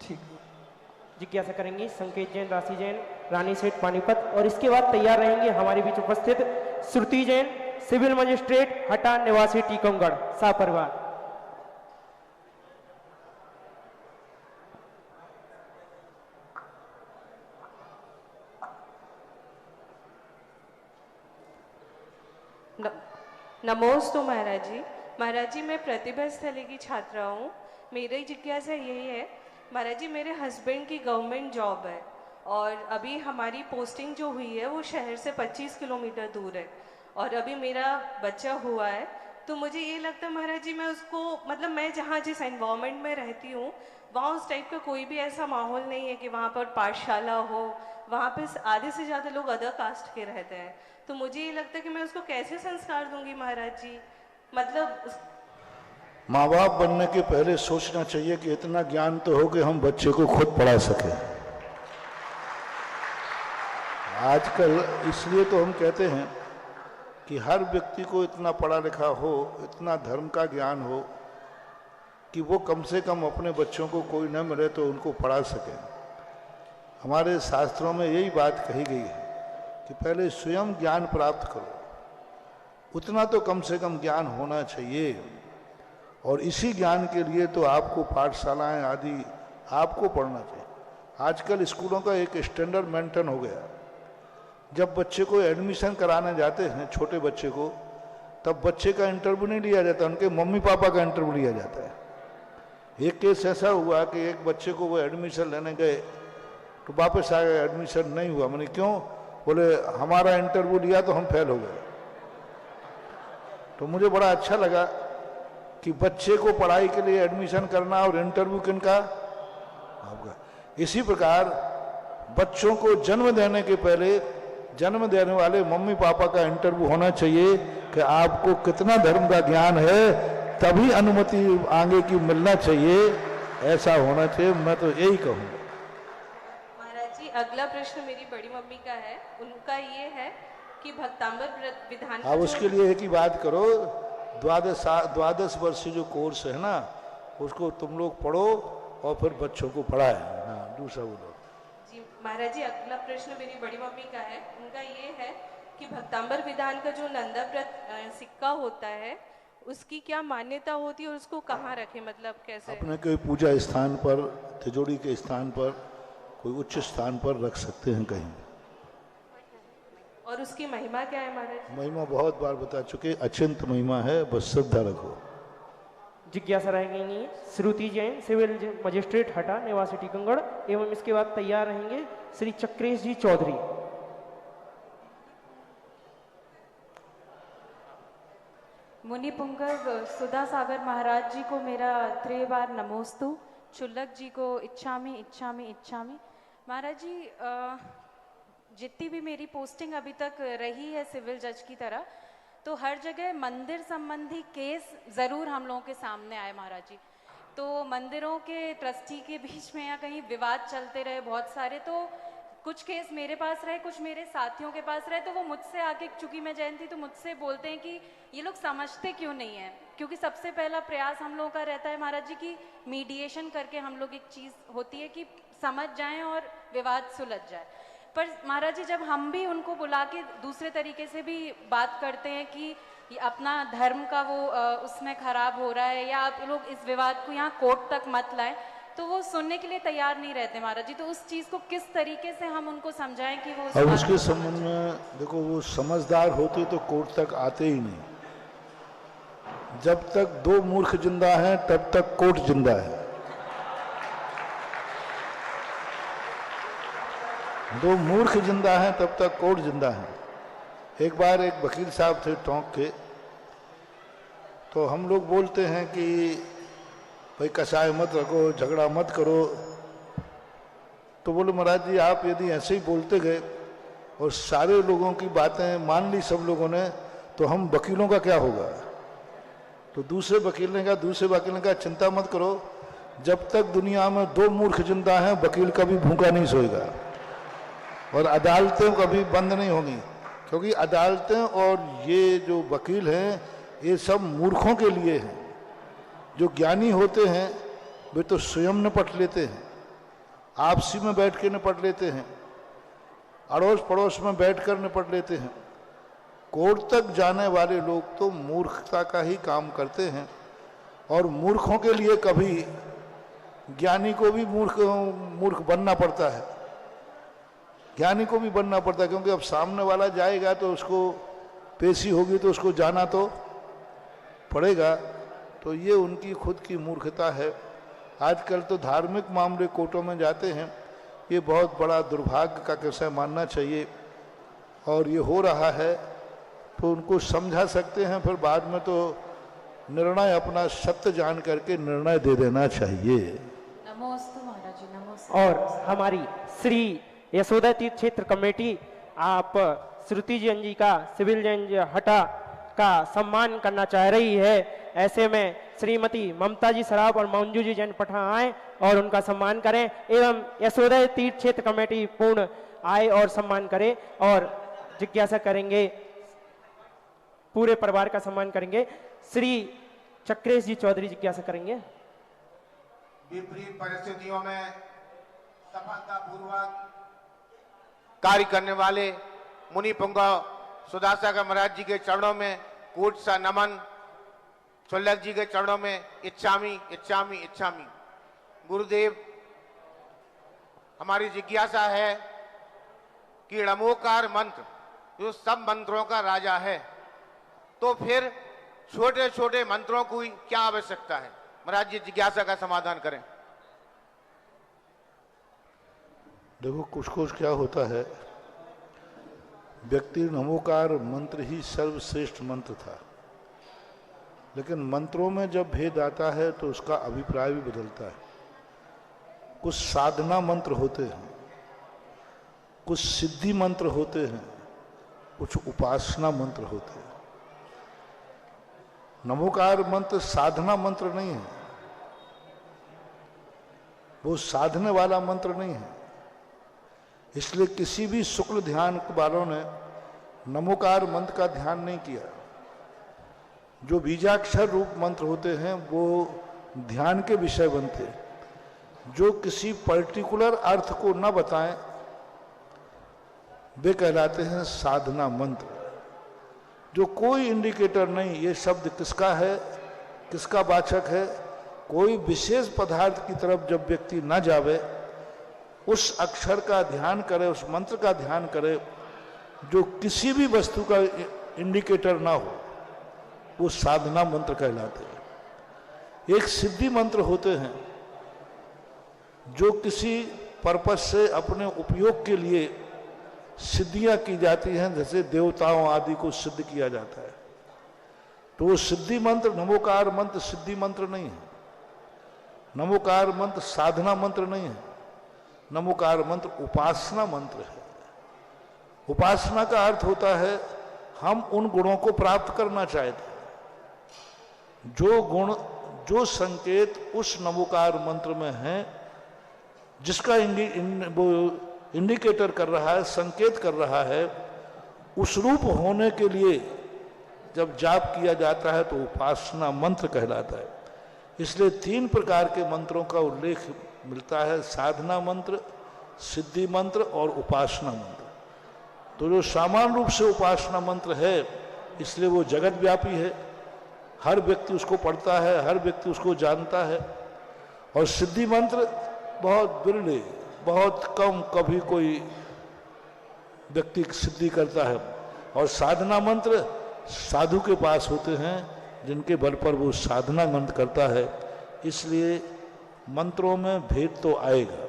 ठीक है। जिज्ञासा करेंगी संकेत जैन, राशि जैन, रानी सेठ, पानीपत और इसके बाद तैयार रहेंगे हमारे बीच उपस्थित श्रुति जैन, सिविल मजिस्ट्रेट, हटा, निवासी, टीकमगढ़, सापरिवार। नमोस्तु महाराज जी। महाराज जी, मैं प्रतिभा स्थली की छात्रा हूँ। मेरी जिज्ञासा यही है महाराज जी, मेरे हस्बैंड की गवर्नमेंट जॉब है और अभी हमारी पोस्टिंग जो हुई है वो शहर से 25 किलोमीटर दूर है और अभी मेरा बच्चा हुआ है, तो मुझे ये लगता है महाराज जी मैं उसको मतलब मैं जहाँ जिस एनवायरनमेंट में रहती हूँ वहाँ उस टाइप का कोई भी ऐसा माहौल नहीं है कि वहाँ पर पाठशाला हो, वहाँ पे आधे से ज़्यादा लोग अदर कास्ट के रहते हैं, तो मुझे ये लगता है कि मैं उसको कैसे संस्कार दूंगी महाराज जी। मतलब माँ बाप बनने के पहले सोचना चाहिए कि इतना ज्ञान तो हो कि हम बच्चे को खुद पढ़ा सकें। आजकल इसलिए तो हम कहते हैं कि हर व्यक्ति को इतना पढ़ा लिखा हो, इतना धर्म का ज्ञान हो कि वो कम से कम अपने बच्चों को कोई न मिले तो उनको पढ़ा सके। हमारे शास्त्रों में यही बात कही गई है कि पहले स्वयं ज्ञान प्राप्त करो, उतना तो कम से कम ज्ञान होना चाहिए। और इसी ज्ञान के लिए तो आपको पाठशालाएं आदि आपको पढ़ना चाहिए। आजकल स्कूलों का एक स्टैंडर्ड मेंटेन हो गया। जब बच्चे को एडमिशन कराने जाते हैं, छोटे बच्चे को, तब बच्चे का इंटरव्यू नहीं लिया जाता, उनके मम्मी पापा का इंटरव्यू लिया जाता है। एक केस ऐसा हुआ कि एक बच्चे को वो एडमिशन लेने गए तो वापस आ गए, एडमिशन नहीं हुआ। मैंने क्यों? बोले हमारा इंटरव्यू लिया तो हम फेल हो गए। तो मुझे बड़ा अच्छा लगा कि बच्चे को पढ़ाई के लिए एडमिशन करना और इंटरव्यू किनका? आपका। इसी प्रकार बच्चों को जन्म देने के पहले जन्म देने वाले मम्मी पापा का इंटरव्यू होना चाहिए कि आपको कितना धर्म का ज्ञान है, तभी अनुमति आगे की मिलना चाहिए। ऐसा होना चाहिए, मैं तो यही कहूँगा। महाराज जी अगला प्रश्न मेरी बड़ी मम्मी का है। उनका ये है कि भक्तांबर विधान का आप जो- उसके लिए एक ही बात करो, 12 वर्षीय जो कोर्स है ना, उसको तुम लोग पढ़ो और फिर बच्चों को पढ़ाए। हाँ, दूसरा बोलो। जी महाराज जी अगला प्रश्न मेरी बड़ी मम्मी का है। उनका ये है कि भक्तांबर विधान का जो नंदाव्रत सिक्का होता है उसकी क्या मान्यता होती है और उसको कहाँ रखें, मतलब कैसे? अपने कोई पूजा स्थान पर, तिजोरी के स्थान पर, कोई उच्च स्थान पर रख सकते हैं कहीं। और उसकी महिमा क्या है महाराज? महिमा बहुत बार बता चुके, अचिंत महिमा है, बस श्रद्धा रखो। जिज्ञासा रहेंगी श्रुति जैन, सिविल मजिस्ट्रेट हटा, निवासी टीकमगढ़। एवं इसके बाद तैयार रहेंगे श्री चक्रेश जी चौधरी। मुनि पुंगव सुधा सागर महाराज जी को मेरा त्रिवार नमोस्तु। चुल्लक जी को इच्छामी इच्छामी इच्छामी। महाराज जी जितनी भी मेरी पोस्टिंग अभी तक रही है सिविल जज की तरह, तो हर जगह मंदिर संबंधी केस ज़रूर हम लोगों के सामने आए महाराज जी। तो मंदिरों के ट्रस्टी के बीच में या कहीं विवाद चलते रहे बहुत सारे, तो कुछ केस मेरे पास रहे, कुछ मेरे साथियों के पास रहे। तो वो मुझसे आके, चूंकि मैं जैन थी, तो मुझसे बोलते हैं कि ये लोग समझते क्यों नहीं है, क्योंकि सबसे पहला प्रयास हम लोगों का रहता है महाराज जी की मीडिएशन करके हम लोग एक चीज़ होती है कि समझ जाएं और विवाद सुलझ जाए। पर महाराज जी जब हम भी उनको बुला के दूसरे तरीके से भी बात करते हैं कि ये अपना धर्म का वो उसमें खराब हो रहा है या आप लोग इस विवाद को यहाँ कोर्ट तक मत लाएं, तो वो सुनने के लिए तैयार नहीं रहते महाराज जी। तो उस चीज़ को किस तरीके से हम उनको समझाएं कि वो अब उसके संबंध में देखो, वो समझदार होते तो कोर्ट तक आते ही नहीं। जब तक 2 मूर्ख जिंदा हैं तब तक कोर्ट जिंदा है। 2 मूर्ख जिंदा हैं तब तक कोर्ट जिंदा है। एक बार एक वकील साहब थे टोंक के, तो हम लोग बोलते हैं कि भाई कसाय मत रखो, झगड़ा मत करो। तो बोले महाराज जी आप यदि ऐसे ही बोलते गए और सारे लोगों की बातें मान ली सब लोगों ने, तो हम वकीलों का क्या होगा? तो दूसरे वकील ने कहा चिंता मत करो, जब तक दुनिया में 2 मूर्ख जिंदा हैं वकील कभी भूखा नहीं सोएगा और अदालतें कभी बंद नहीं होंगी। क्योंकि अदालतें और ये जो वकील हैं ये सब मूर्खों के लिए हैं। जो ज्ञानी होते हैं वे तो स्वयं निपट लेते हैं, आपसी में बैठ के निपट लेते हैं, अड़ोस पड़ोस में बैठकर निपट लेते हैं। कोर्ट तक जाने वाले लोग तो मूर्खता का ही काम करते हैं और मूर्खों के लिए कभी ज्ञानी को भी मूर्ख बनना पड़ता है, ज्ञानी को भी बनना पड़ता है। क्योंकि अब सामने वाला जाएगा तो उसको पेशी होगी तो उसको जाना तो पड़ेगा। तो ये उनकी खुद की मूर्खता है। आजकल तो धार्मिक मामले कोर्टों में जाते हैं, ये बहुत बड़ा दुर्भाग्य का विषय मानना चाहिए। और ये हो रहा है तो उनको समझा सकते हैं, फिर बाद में तो निर्णय अपना सत्य जान करके निर्णय दे देना चाहिए। नमोस्तु महाराज जी, नमोस्तु। और हमारी श्री यशोदा तीर्थ क्षेत्र कमेटी आप श्रुति जैन जी का, सिविल जैन हटा का सम्मान करना चाह रही है। ऐसे में श्रीमती ममता जी सराफ और मंजू जी जैन पठा आए और उनका सम्मान करें एवं यशोदा तीर्थ क्षेत्र कमेटी पूर्ण आए और सम्मान करे और जिज्ञासा करेंगे, पूरे परिवार का सम्मान करेंगे। श्री चक्रेश जी चौधरी जिज्ञासा करेंगे। विपरीत परिस्थितियों में सफलतापूर्वक कार्य करने वाले मुनि पुंगव सुधा सागर महाराज जी के चरणों में कोट सा नमन, चुल्लक जी के चरणों में इच्छामी इच्छामी इच्छामी। गुरुदेव, हमारी जिज्ञासा है कि णमोकार मंत्र जो सब मंत्रों का राजा है, तो फिर छोटे छोटे मंत्रों की क्या आवश्यकता है? महाराज जी जिज्ञासा का समाधान करें। देखो कुछ क्या होता है, व्यक्ति नमोकार मंत्र ही सर्वश्रेष्ठ मंत्र था, लेकिन मंत्रों में जब भेद आता है तो उसका अभिप्राय भी बदलता है। कुछ साधना मंत्र होते हैं, कुछ सिद्धि मंत्र होते हैं, कुछ उपासना मंत्र होते हैं। नमोकार मंत्र साधना मंत्र नहीं है, वो साधने वाला मंत्र नहीं है। इसलिए किसी भी शुक्ल ध्यान वालों ने नमोकार मंत्र का ध्यान नहीं किया। जो बीजाक्षर रूप मंत्र होते हैं वो ध्यान के विषय बनते हैं। जो किसी पर्टिकुलर अर्थ को न बताएं वे कहलाते हैं साधना मंत्र। जो कोई इंडिकेटर नहीं, ये शब्द किसका है, किसका वाचक है, कोई विशेष पदार्थ की तरफ जब व्यक्ति न जावे, उस अक्षर का ध्यान करे, उस मंत्र का ध्यान करे जो किसी भी वस्तु का इंडिकेटर ना हो, वो साधना मंत्र कहलाते हैं। एक सिद्धि मंत्र होते हैं जो किसी पर्पस से अपने उपयोग के लिए सिद्धियां की जाती हैं, जैसे देवताओं आदि को सिद्ध किया जाता है। तो वो सिद्धि मंत्र, नमोकार मंत्र सिद्धि मंत्र नहीं है। नमोकार मंत्र साधना मंत्र नहीं है। नमोकार मंत्र उपासना मंत्र है। उपासना का अर्थ होता है हम उन गुणों को प्राप्त करना चाहते हैं। जो गुण, जो संकेत उस नमोकार मंत्र में है, जिसका वो इंडिकेटर कर रहा है, संकेत कर रहा है, उस रूप होने के लिए जब जाप किया जाता है तो उपासना मंत्र कहलाता है। इसलिए 3 प्रकार के मंत्रों का उल्लेख मिलता है, साधना मंत्र, सिद्धि मंत्र और उपासना मंत्र। तो जो सामान्य रूप से उपासना मंत्र है, इसलिए वो जगत व्यापी है, हर व्यक्ति उसको पढ़ता है, हर व्यक्ति उसको जानता है। और सिद्धि मंत्र बहुत बिरले, बहुत कम कभी कोई व्यक्ति सिद्धि करता है। और साधना मंत्र साधु के पास होते हैं, जिनके बल पर वो साधना मंत्र करता है। इसलिए मंत्रों में भेद तो आएगा।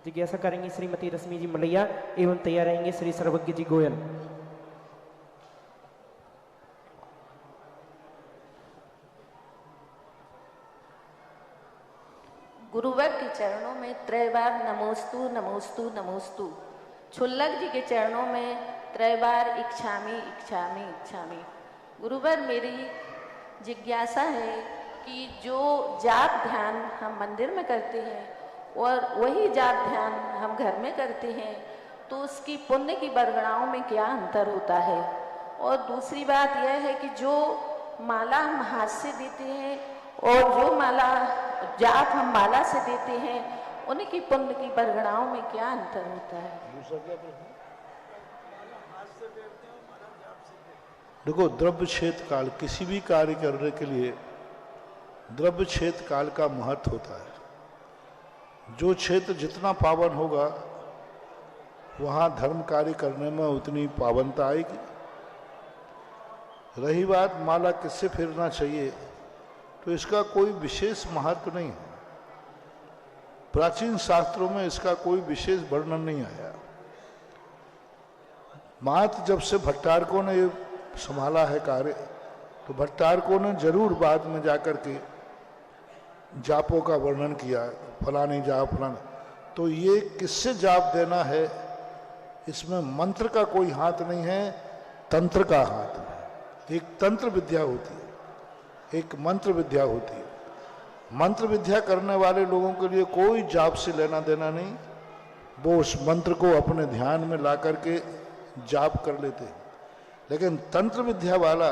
जिज्ञासा करेंगे श्रीमती रश्मि जी मलैया एवं तैयार रहेंगे श्री सर्वज्ञ जी गोयल। गुरुवर के चरणों में त्रैबार नमोस्तु नमोस्तु नमोस्तु। छुल्लक जी के चरणों में त्रैबार इच्छामि इच्छामि इच्छामि। गुरुवर मेरी जिज्ञासा है कि जो जाप ध्यान हम मंदिर में करते हैं और वही जाप ध्यान हम घर में करते हैं, तो उसकी पुण्य की बरगणाओं में क्या अंतर होता है? और दूसरी बात यह है कि जो माला हम हाथ से देते हैं और जो माला जाप हम माला से देते हैं, उनकी पुण्य की बरगणाओं में क्या अंतर होता है? देखो, द्रव्य क्षेत्र काल, किसी भी कार्य करने के लिए द्रव्य क्षेत्र काल का महत्व होता है। जो क्षेत्र जितना पावन होगा वहाँ धर्म कार्य करने में उतनी पावनता आएगी। रही बात माला किससे फेरना चाहिए, तो इसका कोई विशेष महत्व नहीं है। प्राचीन शास्त्रों में इसका कोई विशेष वर्णन नहीं आया। मात्र जब से भट्टारकों ने संभाला है कार्य, तो भट्टारकों ने जरूर बाद में जाकर के जापों का वर्णन किया, फलानी जाप फलाना। तो ये किससे जाप देना है, इसमें मंत्र का कोई हाथ नहीं है, तंत्र का हाथ है। एक तंत्र विद्या होती है, एक मंत्र विद्या होती है। मंत्र विद्या करने वाले लोगों के लिए कोई जाप से लेना देना नहीं, वो उस मंत्र को अपने ध्यान में ला करके जाप कर लेते हैं। लेकिन तंत्र विद्या वाला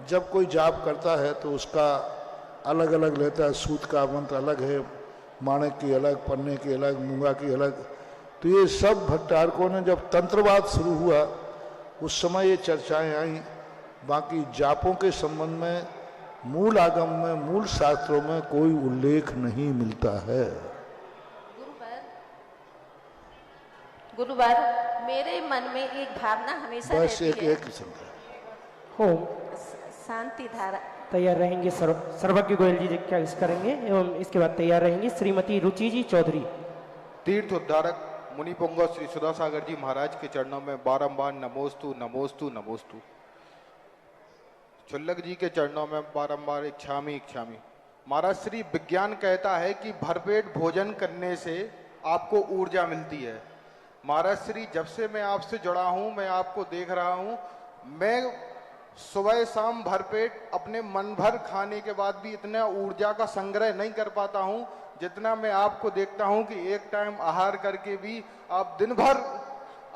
जब कोई जाप करता है तो उसका अलग अलग लेता है। सूत का मंत्र अलग है, माणक की अलग, पन्ने की अलग, मूंगा की अलग। तो ये सब भट्टारकों ने जब तंत्रवाद शुरू हुआ उस समय ये चर्चाएं आई। बाकी जापों के संबंध में मूल आगम में, मूल शास्त्रों में कोई उल्लेख नहीं मिलता है। गुरुवार मेरे मन में एक भावना हमेशा बस रहती है। एक किस्म का हो शांति धारा। तैयार रहेंगे सर्वज्ञ गोयल जी क्या करेंगे एवं इसके बाद तैयार रहेंगी श्रीमती रुचि जी चौधरी। तीर्थ उद्धारक मुनि पुंगव श्री सुधा सागर जी महाराज के चरणों में बारंबार नमोस्तु नमोस्तु नमोस्तु। छुल्लक जी के चरणों में बारंबार इच्छामी इच्छामी। महाराज, श्री विज्ञान कहता है कि भरपेट भोजन करने से आपको ऊर्जा मिलती है। महाराज श्री, जब से मैं आपसे जुड़ा हूं, मैं आपको देख रहा हूं, मैं सुबह शाम भरपेट अपने मन भर खाने के बाद भी इतना ऊर्जा का संग्रह नहीं कर पाता हूं जितना मैं आपको देखता हूं कि एक टाइम आहार करके भी आप दिन भर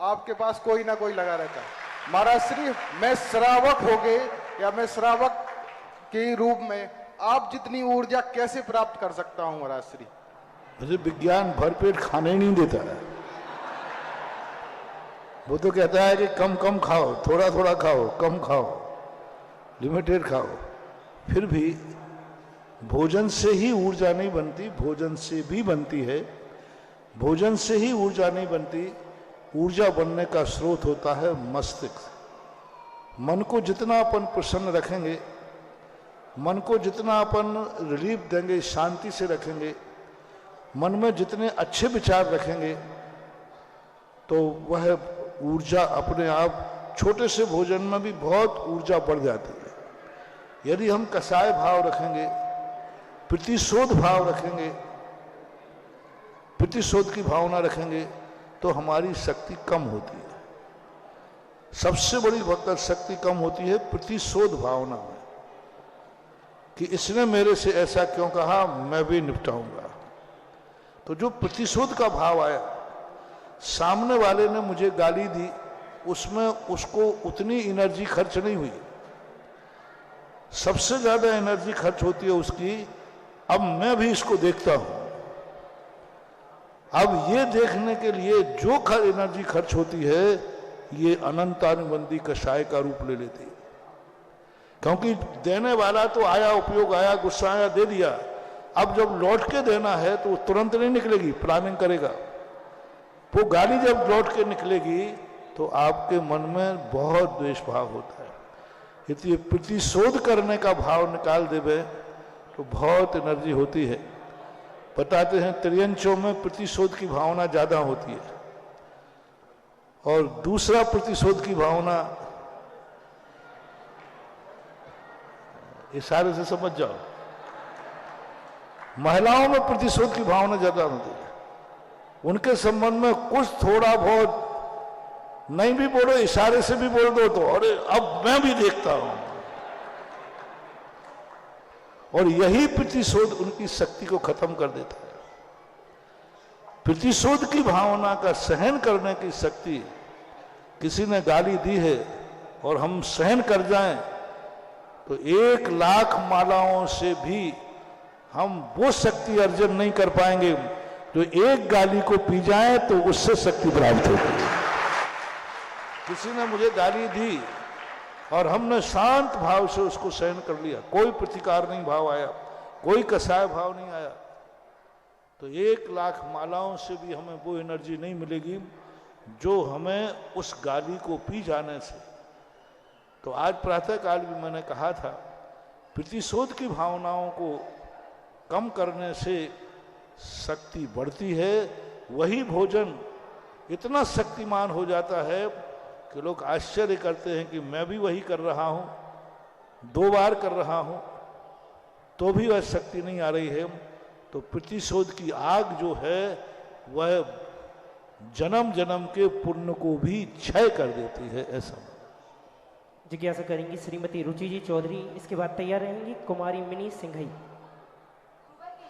आपके पास कोई ना कोई लगा रहता है। महाराज श्री, मैं श्रावक हो गए या मैं श्रावक के रूप में आप जितनी ऊर्जा कैसे प्राप्त कर सकता हूं महाराज श्री? मुझे विज्ञान भरपेट खाने ही नहीं देता है। वो तो कहता है कि कम कम खाओ, थोड़ा थोड़ा खाओ, कम खाओ, लिमिटेड खाओ। फिर भी भोजन से ही ऊर्जा नहीं बनती, भोजन से भी बनती है। भोजन से ही ऊर्जा नहीं बनती, ऊर्जा बनने का स्रोत होता है मस्तिष्क। मन को जितना अपन प्रसन्न रखेंगे, मन को जितना अपन रिलीफ देंगे, शांति से रखेंगे, मन में जितने अच्छे विचार रखेंगे, तो वह ऊर्जा अपने आप छोटे से भोजन में भी बहुत ऊर्जा बढ़ जाती है। यदि हम कसाय भाव रखेंगे, प्रतिशोध भाव रखेंगे, प्रतिशोध की भावना रखेंगे, तो हमारी शक्ति कम होती है। सबसे बड़ी भक्त शक्ति कम होती है प्रतिशोध भावना में, कि इसने मेरे से ऐसा क्यों कहा, मैं भी निपटाऊंगा। तो जो प्रतिशोध का भाव आया, सामने वाले ने मुझे गाली दी, उसमें उसको उतनी एनर्जी खर्च नहीं हुई, सबसे ज्यादा एनर्जी खर्च होती है उसकी, अब मैं भी इसको देखता हूं। अब ये देखने के लिए जो एनर्जी खर्च होती है, ये अनंतानुबंधी कषाय का रूप ले लेती है। क्योंकि देने वाला तो आया, उपयोग आया, गुस्सा आया, दे दिया। अब जब लौट के देना है तो तुरंत नहीं निकलेगी, प्लानिंग करेगा। वो गाली जब लौट के निकलेगी तो आपके मन में बहुत द्वेष भाव होता है। इसलिए प्रतिशोध करने का भाव निकाल देवे तो बहुत एनर्जी होती है। बताते हैं त्रियंचों में प्रतिशोध की भावना ज्यादा होती है, और दूसरा प्रतिशोध की भावना, इशारे से समझ जाओ, महिलाओं में प्रतिशोध की भावना ज्यादा होती है। उनके संबंध में कुछ थोड़ा बहुत नहीं भी बोलो, इशारे से भी बोल दो तो अरे अब मैं भी देखता हूं। और यही प्रतिशोध उनकी शक्ति को खत्म कर देता है। प्रतिशोध की भावना का सहन करने की शक्ति, किसी ने गाली दी है और हम सहन कर जाएं तो 1,00,000 मालाओं से भी हम वो शक्ति अर्जन नहीं कर पाएंगे। जो एक गाली को पी जाए तो उससे शक्ति प्राप्त होती है। किसी ने मुझे गाली दी और हमने शांत भाव से उसको सहन कर लिया, कोई प्रतिकार नहीं भाव आया, कोई कसाय भाव नहीं आया, तो 1,00,000 मालाओं से भी हमें वो एनर्जी नहीं मिलेगी जो हमें उस गाली को पी जाने से। तो आज प्रातःकाल भी मैंने कहा था, प्रतिशोध की भावनाओं को कम करने से शक्ति बढ़ती है। वही भोजन इतना शक्तिमान हो जाता है कि लोग आश्चर्य करते हैं कि मैं भी वही कर रहा हूं, 2 बार कर रहा हूं, तो भी वह शक्ति नहीं आ रही है। तो प्रतिशोध की आग जो है वह जन्म जन्म के पुण्य को भी क्षय कर देती है। ऐसा जिज्ञासा करेंगी श्रीमती रुचि जी चौधरी। इसके बाद तैयार रहेंगी कुमारी मिनी सिंघई।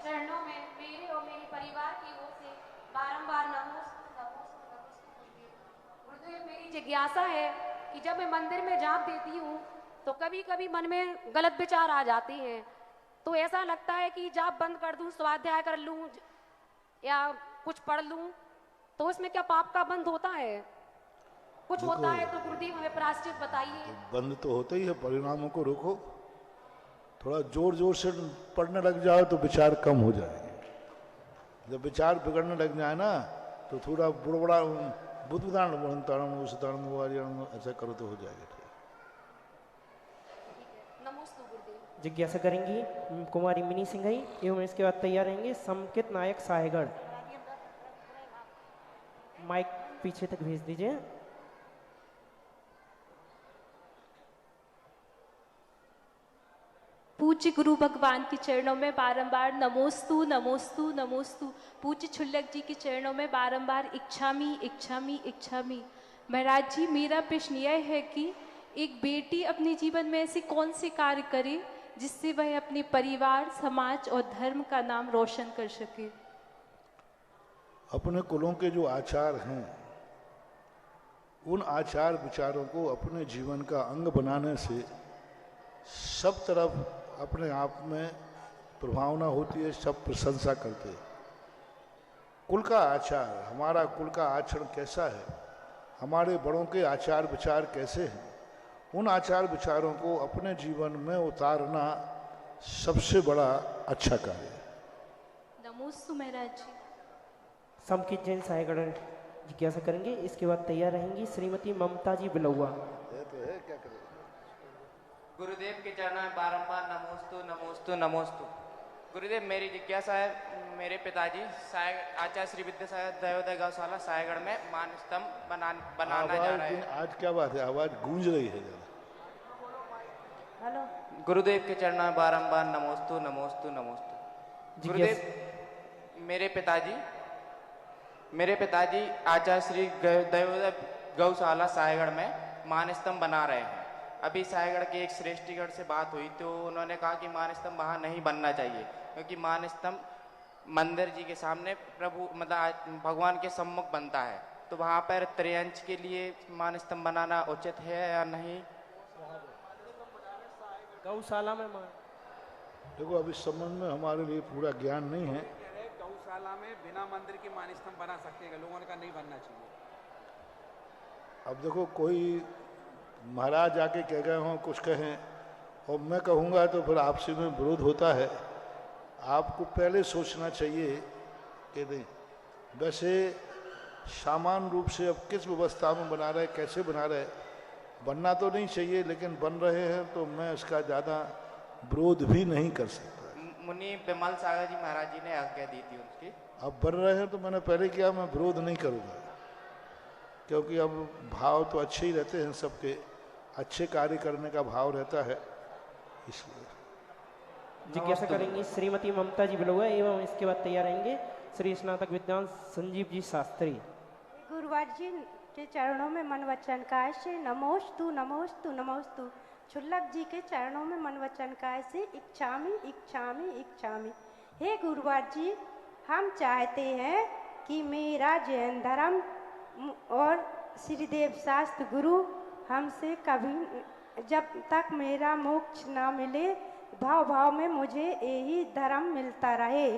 चरणों में मेरे और मेरे परिवार की ओर से बारंबार गुरुदेव, मेरी जिज्ञासा है कि जब मैं मंदिर में जाप देती हूँ तो कभी कभी मन में गलत विचार आ जाते हैं, तो ऐसा लगता है कि जाप बंद कर दूं, स्वाध्याय कर लूं या कुछ पढ़ लूं, तो इसमें क्या पाप का बंद होता है? कुछ होता है तो गुरुदेव हमें प्रायश्चित बताइए। बंद तो होता ही है, परिणामों को रोको। थोड़ा जोर जोर से पढ़ने लग जाओ तो विचार कम हो जाएंगे। जब विचार बिगड़ने लग जाए ना तो थोड़ा बुड़बड़ा बुद्धदान ऐसा करो तो हो जाएगा। जिज्ञासा करेंगी कुमारी मिनी सिंघई एवं इसके बाद तैयार रहेंगे समकित नायक साहेगढ़। माइक पीछे तक भेज दीजिए। पूज्य गुरु भगवान के चरणों में बारंबार नमोस्तु नमोस्तु नमोस्तु। पूज्य छुल्लक जी के चरणों में बारंबार इच्छामी इच्छामी इच्छामी। महाराज जी, मेरा प्रश्न यह है कि एक बेटी अपने जीवन में ऐसी कौन सी कार्य करे जिससे वह अपने परिवार, समाज और धर्म का नाम रोशन कर सके? अपने कुलों के जो आचार हैं, उन आचार विचारों को अपने जीवन का अंग बनाने से सब तरफ अपने आप में प्रभावना होती है, सब प्रशंसा करते हैं। कुल का आचार, हमारा कुल का आचरण कैसा है, हमारे बड़ों के आचार विचार कैसे हैं, उन आचार विचारों को अपने जीवन में उतारना सबसे बड़ा अच्छा कार्य है। नमोस्तु महाराज जी। समकित जैन सायगढ़ जिज्ञासा करेंगे, इसके बाद तैयार रहेंगी श्रीमती ममता जी बिलौआ। गुरुदेव के चरणों में बारंबार नमोस्तु नमोस्तु नमोस्तु। गुरुदेव, मेरी जिज्ञासा है, मेरे पिताजी आचार्य श्री विद्यासागर दयोदय गौशाला सायगढ़ में मान स्तंभ बनाना जा रहे हैं। आज क्या बात है, आवाज गूंज रही है जरा। हेलो। गुरुदेव के चरणों में बारंबार नमोस्तु नमोस्तु नमोस्तु। गुरुदेव, मेरे पिताजी आचार्य श्री दयोदय गौशाला सायगढ़ में मान स्तंभ बना रहे हैं। अभी सायगढ़ के एक श्रेष्ठीगढ़ से बात हुई तो उन्होंने कहा कि मान स्तंभ वहाँ नहीं बनना चाहिए, क्योंकि मान स्तंभ मंदिर जी के सामने प्रभु मतलब भगवान के सम्मुख बनता है, तो वहाँ पर त्रयंच के लिए मान स्तंभ बनाना उचित है या नहीं? गौशाला में देखो, अभी इस संबंध में हमारे लिए पूरा ज्ञान नहीं है। गौशाला में बिना मंदिर के मान स्तंभ बना सकते हैं, लोगों ने कहा नहीं बनना चाहिए। अब देखो, कोई महाराज आके कह गए हों, कुछ कहें और मैं कहूँगा तो फिर आपसी में विरोध होता है। आपको पहले सोचना चाहिए कि नहीं, वैसे सामान्य रूप से अब किस व्यवस्था में बना रहे, कैसे बना रहे, बनना तो नहीं चाहिए, लेकिन बन रहे हैं तो मैं इसका ज़्यादा विरोध भी नहीं कर सकता। मुनि बिमल सागर जी महाराज जी ने आज्ञा दी थी उनकी। अब बन रहे हैं तो मैंने पहले किया, मैं विरोध नहीं करूँगा, क्योंकि अब भाव तो अच्छे ही रहते हैं, सबके अच्छे कार्य करने का भाव रहता है, इसलिए। जिज्ञासा करेंगी श्रीमती ममता जी बिलौआ, एवं इसके बाद तैयार रहेंगे श्री स्नातक विद्वान संजीव जी शास्त्री। गुरुवार जी के चरणों में मन वचन काय से नमोस्तु नमोस्तु नमोस्तु। छुल्लक जी के चरणों में मन वचन काय से इच्छामि इच्छामि इच्छामि। हे गुरुवार जी, हम चाहते हैं कि मेरा जैन धर्म और श्रीदेव शास्त्र गुरु हमसे कभी, जब तक मेरा मोक्ष ना मिले, भाव भाव में मुझे यही धर्म मिलता रहे।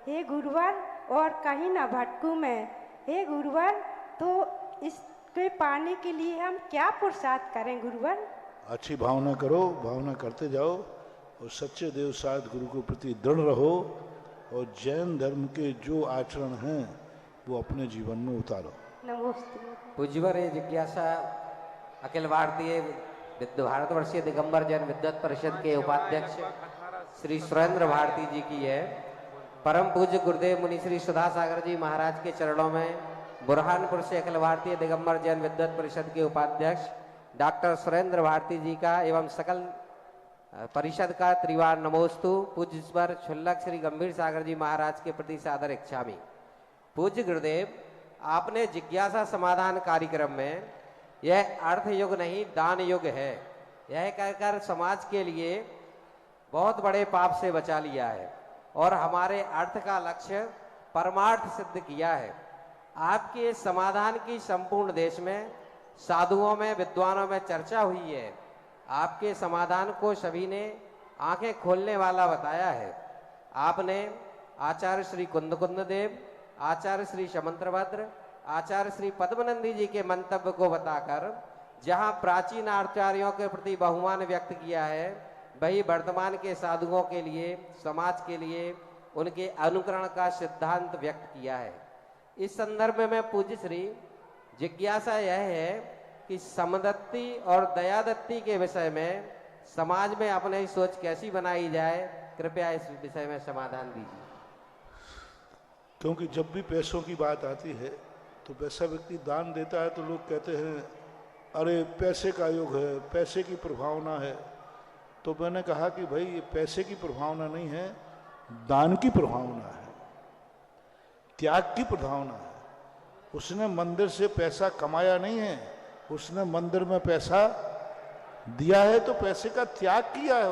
हे गुरुवर, और कहीं ना भटकूं मैं। हे गुरुवर, तो इसके पाने के लिए हम क्या पुरुषार्थ करें गुरुवर? अच्छी भावना करो, भावना करते जाओ और सच्चे देव साध गुरु के प्रति दृढ़ रहो और जैन धर्म के जो आचरण हैं वो अपने जीवन में उतारो। नमस्ते। पूज्यवर, ये जिज्ञासा अखिल भारतीय भारतवर्षीय दिगंबर जैन विद्वत परिषद के उपाध्यक्ष श्री सुरेंद्र भारती जी की है। परम पूज्य गुरुदेव मुनि श्री सुधा सागर जी महाराज के चरणों में बुरहानपुर से अखिल भारतीय दिगंबर जैन विद्वत परिषद के उपाध्यक्ष डॉक्टर सुरेंद्र भारती जी का एवं सकल परिषद का त्रिवार नमोस्तु। पूज्य स्वर छुल्लक श्री गंभीर सागर जी महाराज के प्रति सादर इच्छामि। पूज्य गुरुदेव, आपने जिज्ञासा समाधान कार्यक्रम में यह अर्थ युग नहीं दान युग है, यह कहकर समाज के लिए बहुत बड़े पाप से बचा लिया है और हमारे अर्थ का लक्ष्य परमार्थ सिद्ध किया है। आपके समाधान की संपूर्ण देश में साधुओं में, विद्वानों में चर्चा हुई है। आपके समाधान को सभी ने आंखें खोलने वाला बताया है। आपने आचार्य श्री कुंद देव, आचार्य श्री शमंत्रभद्र, आचार्य श्री पद्मनंदी जी के मंतव्य को बताकर जहां प्राचीन आचार्यों के प्रति बहुमान व्यक्त किया है, वही वर्तमान के साधुओं के लिए, समाज के लिए उनके अनुकरण का सिद्धांत व्यक्त किया है। इस संदर्भ में पूज्य श्री जिज्ञासा यह है कि समदत्ती और दयादत्ती के विषय में समाज में अपनी सोच कैसी बनाई जाए, कृपया इस विषय में समाधान दीजिए। क्योंकि जब भी पैसों की बात आती है तो पैसा व्यक्ति दान देता है तो लोग कहते हैं अरे पैसे का युग है, पैसे की प्रभावना है। तो मैंने कहा कि भाई ये पैसे की प्रभावना नहीं है, दान की प्रभावना है, त्याग की प्रभावना है। उसने मंदिर से पैसा कमाया नहीं है, उसने मंदिर में पैसा दिया है तो पैसे का त्याग किया है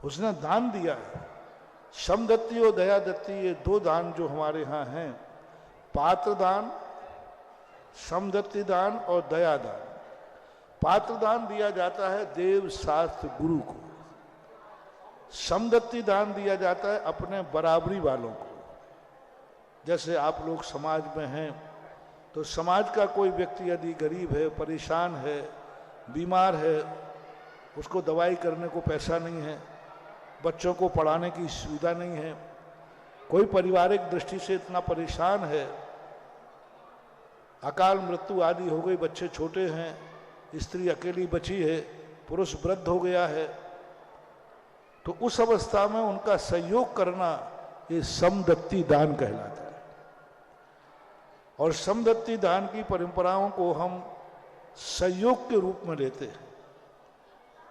उसने दान दिया है। समदत्ती और दयादत्ती, ये दो दान जो हमारे यहाँ हैं, पात्र दान, समदत्ती दान और दया दान। पात्र दान दिया जाता है देव शास्त्र गुरु को, समदत्ती दान दिया जाता है अपने बराबरी वालों को। जैसे आप लोग समाज में हैं तो समाज का कोई व्यक्ति यदि गरीब है, परेशान है, बीमार है, उसको दवाई करने को पैसा नहीं है, बच्चों को पढ़ाने की सुविधा नहीं है, कोई पारिवारिक दृष्टि से इतना परेशान है, अकाल मृत्यु आदि हो गई, बच्चे छोटे हैं, स्त्री अकेली बची है, पुरुष वृद्ध हो गया है, तो उस अवस्था में उनका सहयोग करना ये समदत्ती दान कहलाता है। और समदत्ती दान की परंपराओं को हम सहयोग के रूप में लेते हैं।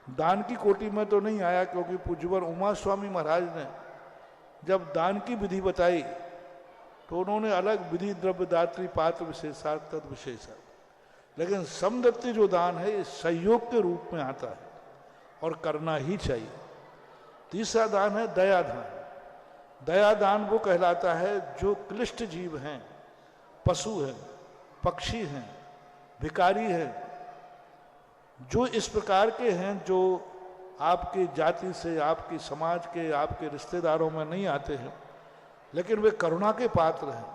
दान की कोटि में तो नहीं आया, क्योंकि पूज्यवर उमा स्वामी महाराज ने जब दान की विधि बताई तो उन्होंने अलग विधि द्रव्य दात्री पात्र विशेषार्थ तद विशेषार्थ, लेकिन समदत्ती जो दान है ये सहयोग के रूप में आता है और करना ही चाहिए। तीसरा दान है दया दान। दया दान वो कहलाता है जो क्लिष्ट जीव हैं, पशु हैं, पक्षी हैं, भिखारी हैं, जो इस प्रकार के हैं जो आपकी जाति से, आपकी समाज के, आपके रिश्तेदारों में नहीं आते हैं, लेकिन वे करुणा के पात्र हैं।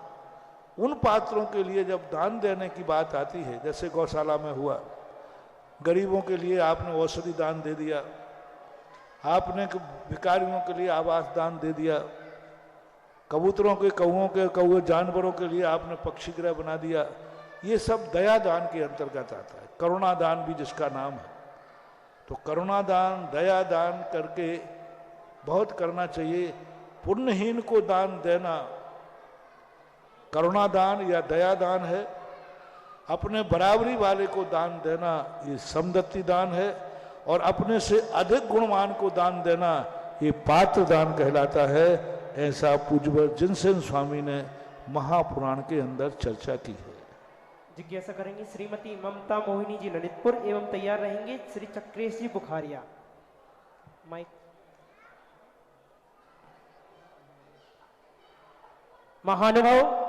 उन पात्रों के लिए जब दान देने की बात आती है, जैसे गौशाला में हुआ, गरीबों के लिए आपने औषधि दान दे दिया, आपने भिखारियों के लिए आवास दान दे दिया, कबूतरों के, कौओं जानवरों के लिए आपने पक्षी गृह बना दिया, ये सब दया दान के अंतर्गत आता है। करुणा दान भी जिसका नाम है। तो करुणा दान, दया दान करके बहुत करना चाहिए। पुण्यहीन को दान देना करुणा दान या दया दान है। अपने बराबरी वाले को दान देना ये समदत्ती दान है। और अपने से अधिक गुणवान को दान देना ये पात्र दान कहलाता है। ऐसा पूज्यवर जिनसेन स्वामी ने महापुराण के अंदर चर्चा की है। जिज्ञासा करेंगे श्रीमती ममता मोहिनी जी ललितपुर एवं तैयार रहेंगे श्री चक्रेश जी बुखारिया। माइक। महानुभाव,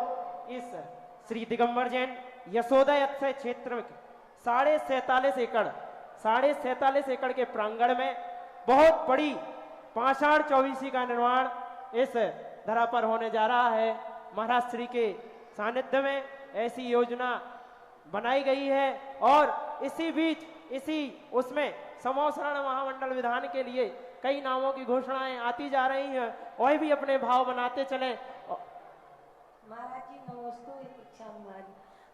इस श्री दिगंबर जैन यशोदा अक्षय क्षेत्र में 47.5 एकड़ के प्रांगण में बहुत बड़ी पाषाण चौबीसी का निर्माण इस धरा पर होने जा रहा है। महाराज श्री के सानिध्य में ऐसी योजना बनाई गई है और इसी बीच उसमें समोसरण महामंडल विधान के लिए कई नामों की घोषणाएं आती जा रही हैं। वही भी अपने भाव बनाते चले। महाराज जी नमस्ते। इच्छा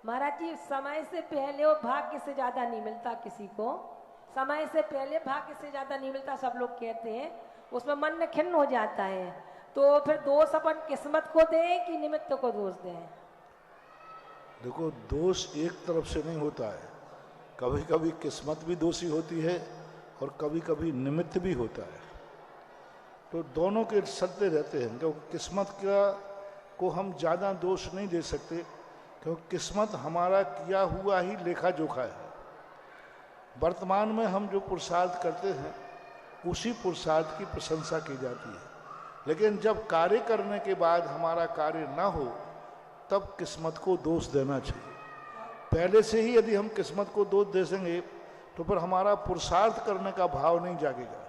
महाराज जी, समय से पहले और भाग्य से ज्यादा नहीं मिलता किसी को। समय से पहले भाग्य से ज्यादा नहीं मिलता, सब लोग कहते हैं। उसमें मन खिन्न हो जाता है। तो फिर दोष अपन किस्मत को दें कि निमित्त को दोष दें? देखो, दोष एक तरफ से नहीं होता है। कभी कभी किस्मत भी दोषी होती है और कभी कभी निमित्त भी होता है। तो दोनों के चलते रहते हैं। क्योंकि किस्मत को हम ज़्यादा दोष नहीं दे सकते, क्योंकि किस्मत हमारा किया हुआ ही लेखा जोखा है। वर्तमान में हम जो पुरुषार्थ करते हैं उसी पुरुषार्थ की प्रशंसा की जाती है। लेकिन जब कार्य करने के बाद हमारा कार्य ना हो तब किस्मत को दोष देना चाहिए। पहले से ही यदि हम किस्मत को दोष दे देंगे तो फिर हमारा पुरुषार्थ करने का भाव नहीं जागेगा।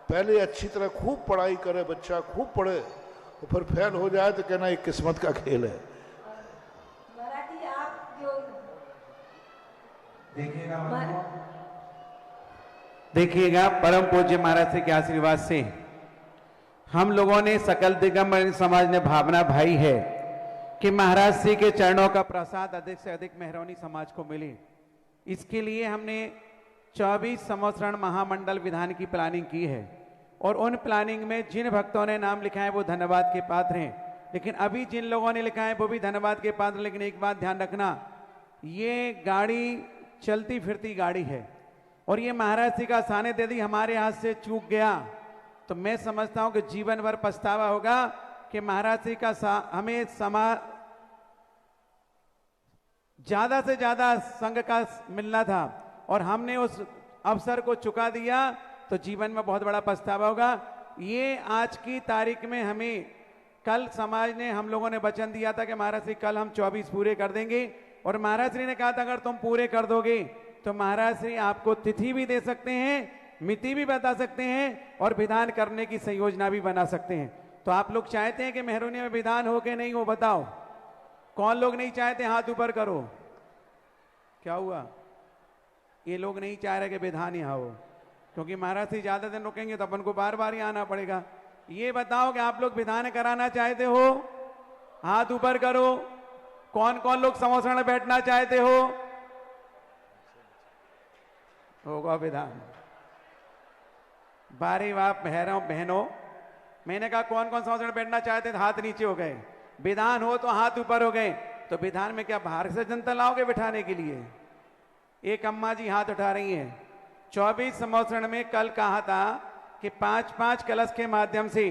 पहले अच्छी तरह खूब पढ़ाई करे बच्चा, खूब पढ़े, और फिर फेल हो जाए तो कहना ये किस्मत का खेल है। महाराज जी, आप जो देखिएगा परम पूज्य महाराज से के आशीर्वाद से हम लोगों ने सकल दिगंबर समाज ने भावना भाई है कि महाराज श्री के चरणों का प्रसाद अधिक से अधिक मेहरौनी समाज को मिले। इसके लिए हमने 24 संवत्सरण महामंडल विधान की प्लानिंग की है और उन प्लानिंग में जिन भक्तों ने नाम लिखा है वो धन्यवाद के पात्र हैं। लेकिन अभी जिन लोगों ने लिखा है वो भी धन्यवाद के पात्र। लेकिन एक बात ध्यान रखना, ये गाड़ी चलती फिरती गाड़ी है और ये महाराज जी का सानिध्य यदि हमारे हाथ से चूक गया तो मैं समझता हूं कि जीवन भर पछतावा होगा कि महाराज जी का हमें ज्यादा से ज्यादा संघ का मिलना था और हमने उस अवसर को चुका दिया तो जीवन में बहुत बड़ा पछतावा होगा। ये आज की तारीख में हमें कल समाज ने, हम लोगों ने वचन दिया था कि महाराज श्री कल हम 24 पूरे कर देंगे, और महाराज श्री ने कहा था अगर तुम पूरे कर दोगे तो महाराज श्री आपको तिथि भी दे सकते हैं, मिति भी बता सकते हैं और विधान करने की संयोजना भी बना सकते हैं। तो आप लोग चाहते हैं कि मेहरोनी में विधान हो कि नहीं हो, बताओ। कौन लोग नहीं चाहते, हाथ ऊपर करो। क्या हुआ? ये लोग नहीं चाह रहे कि विधान यहाँ हो, क्योंकि महाराज से ज्यादा दिन रुकेंगे तो अपन को बार बार ही आना पड़ेगा। ये बताओ कि आप लोग विधान कराना चाहते हो? हाथ ऊपर करो। कौन कौन लोग समोसण में बैठना चाहते हो? होगा विधान। बारी बाप बहनों, मैंने कहा कौन कौन समोसण में बैठना चाहते थे, हाथ नीचे हो गए। विधान हो तो हाथ ऊपर हो गए। तो विधान में क्या बाहर से जनता लाओगे बिठाने के लिए? एक अम्मा जी हाथ उठा रही हैं। 24 समोसण में कल कहा था कि 5-5 कलश के माध्यम से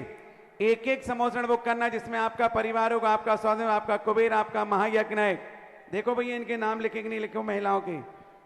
एक एक समोसण बुक करना, जिसमें आपका परिवार होगा, आपका स्वास्थ्य, आपका कुबेर, आपका महायज्ञ है। देखो भैया इनके नाम लिखे कि नहीं लिखे महिलाओं के।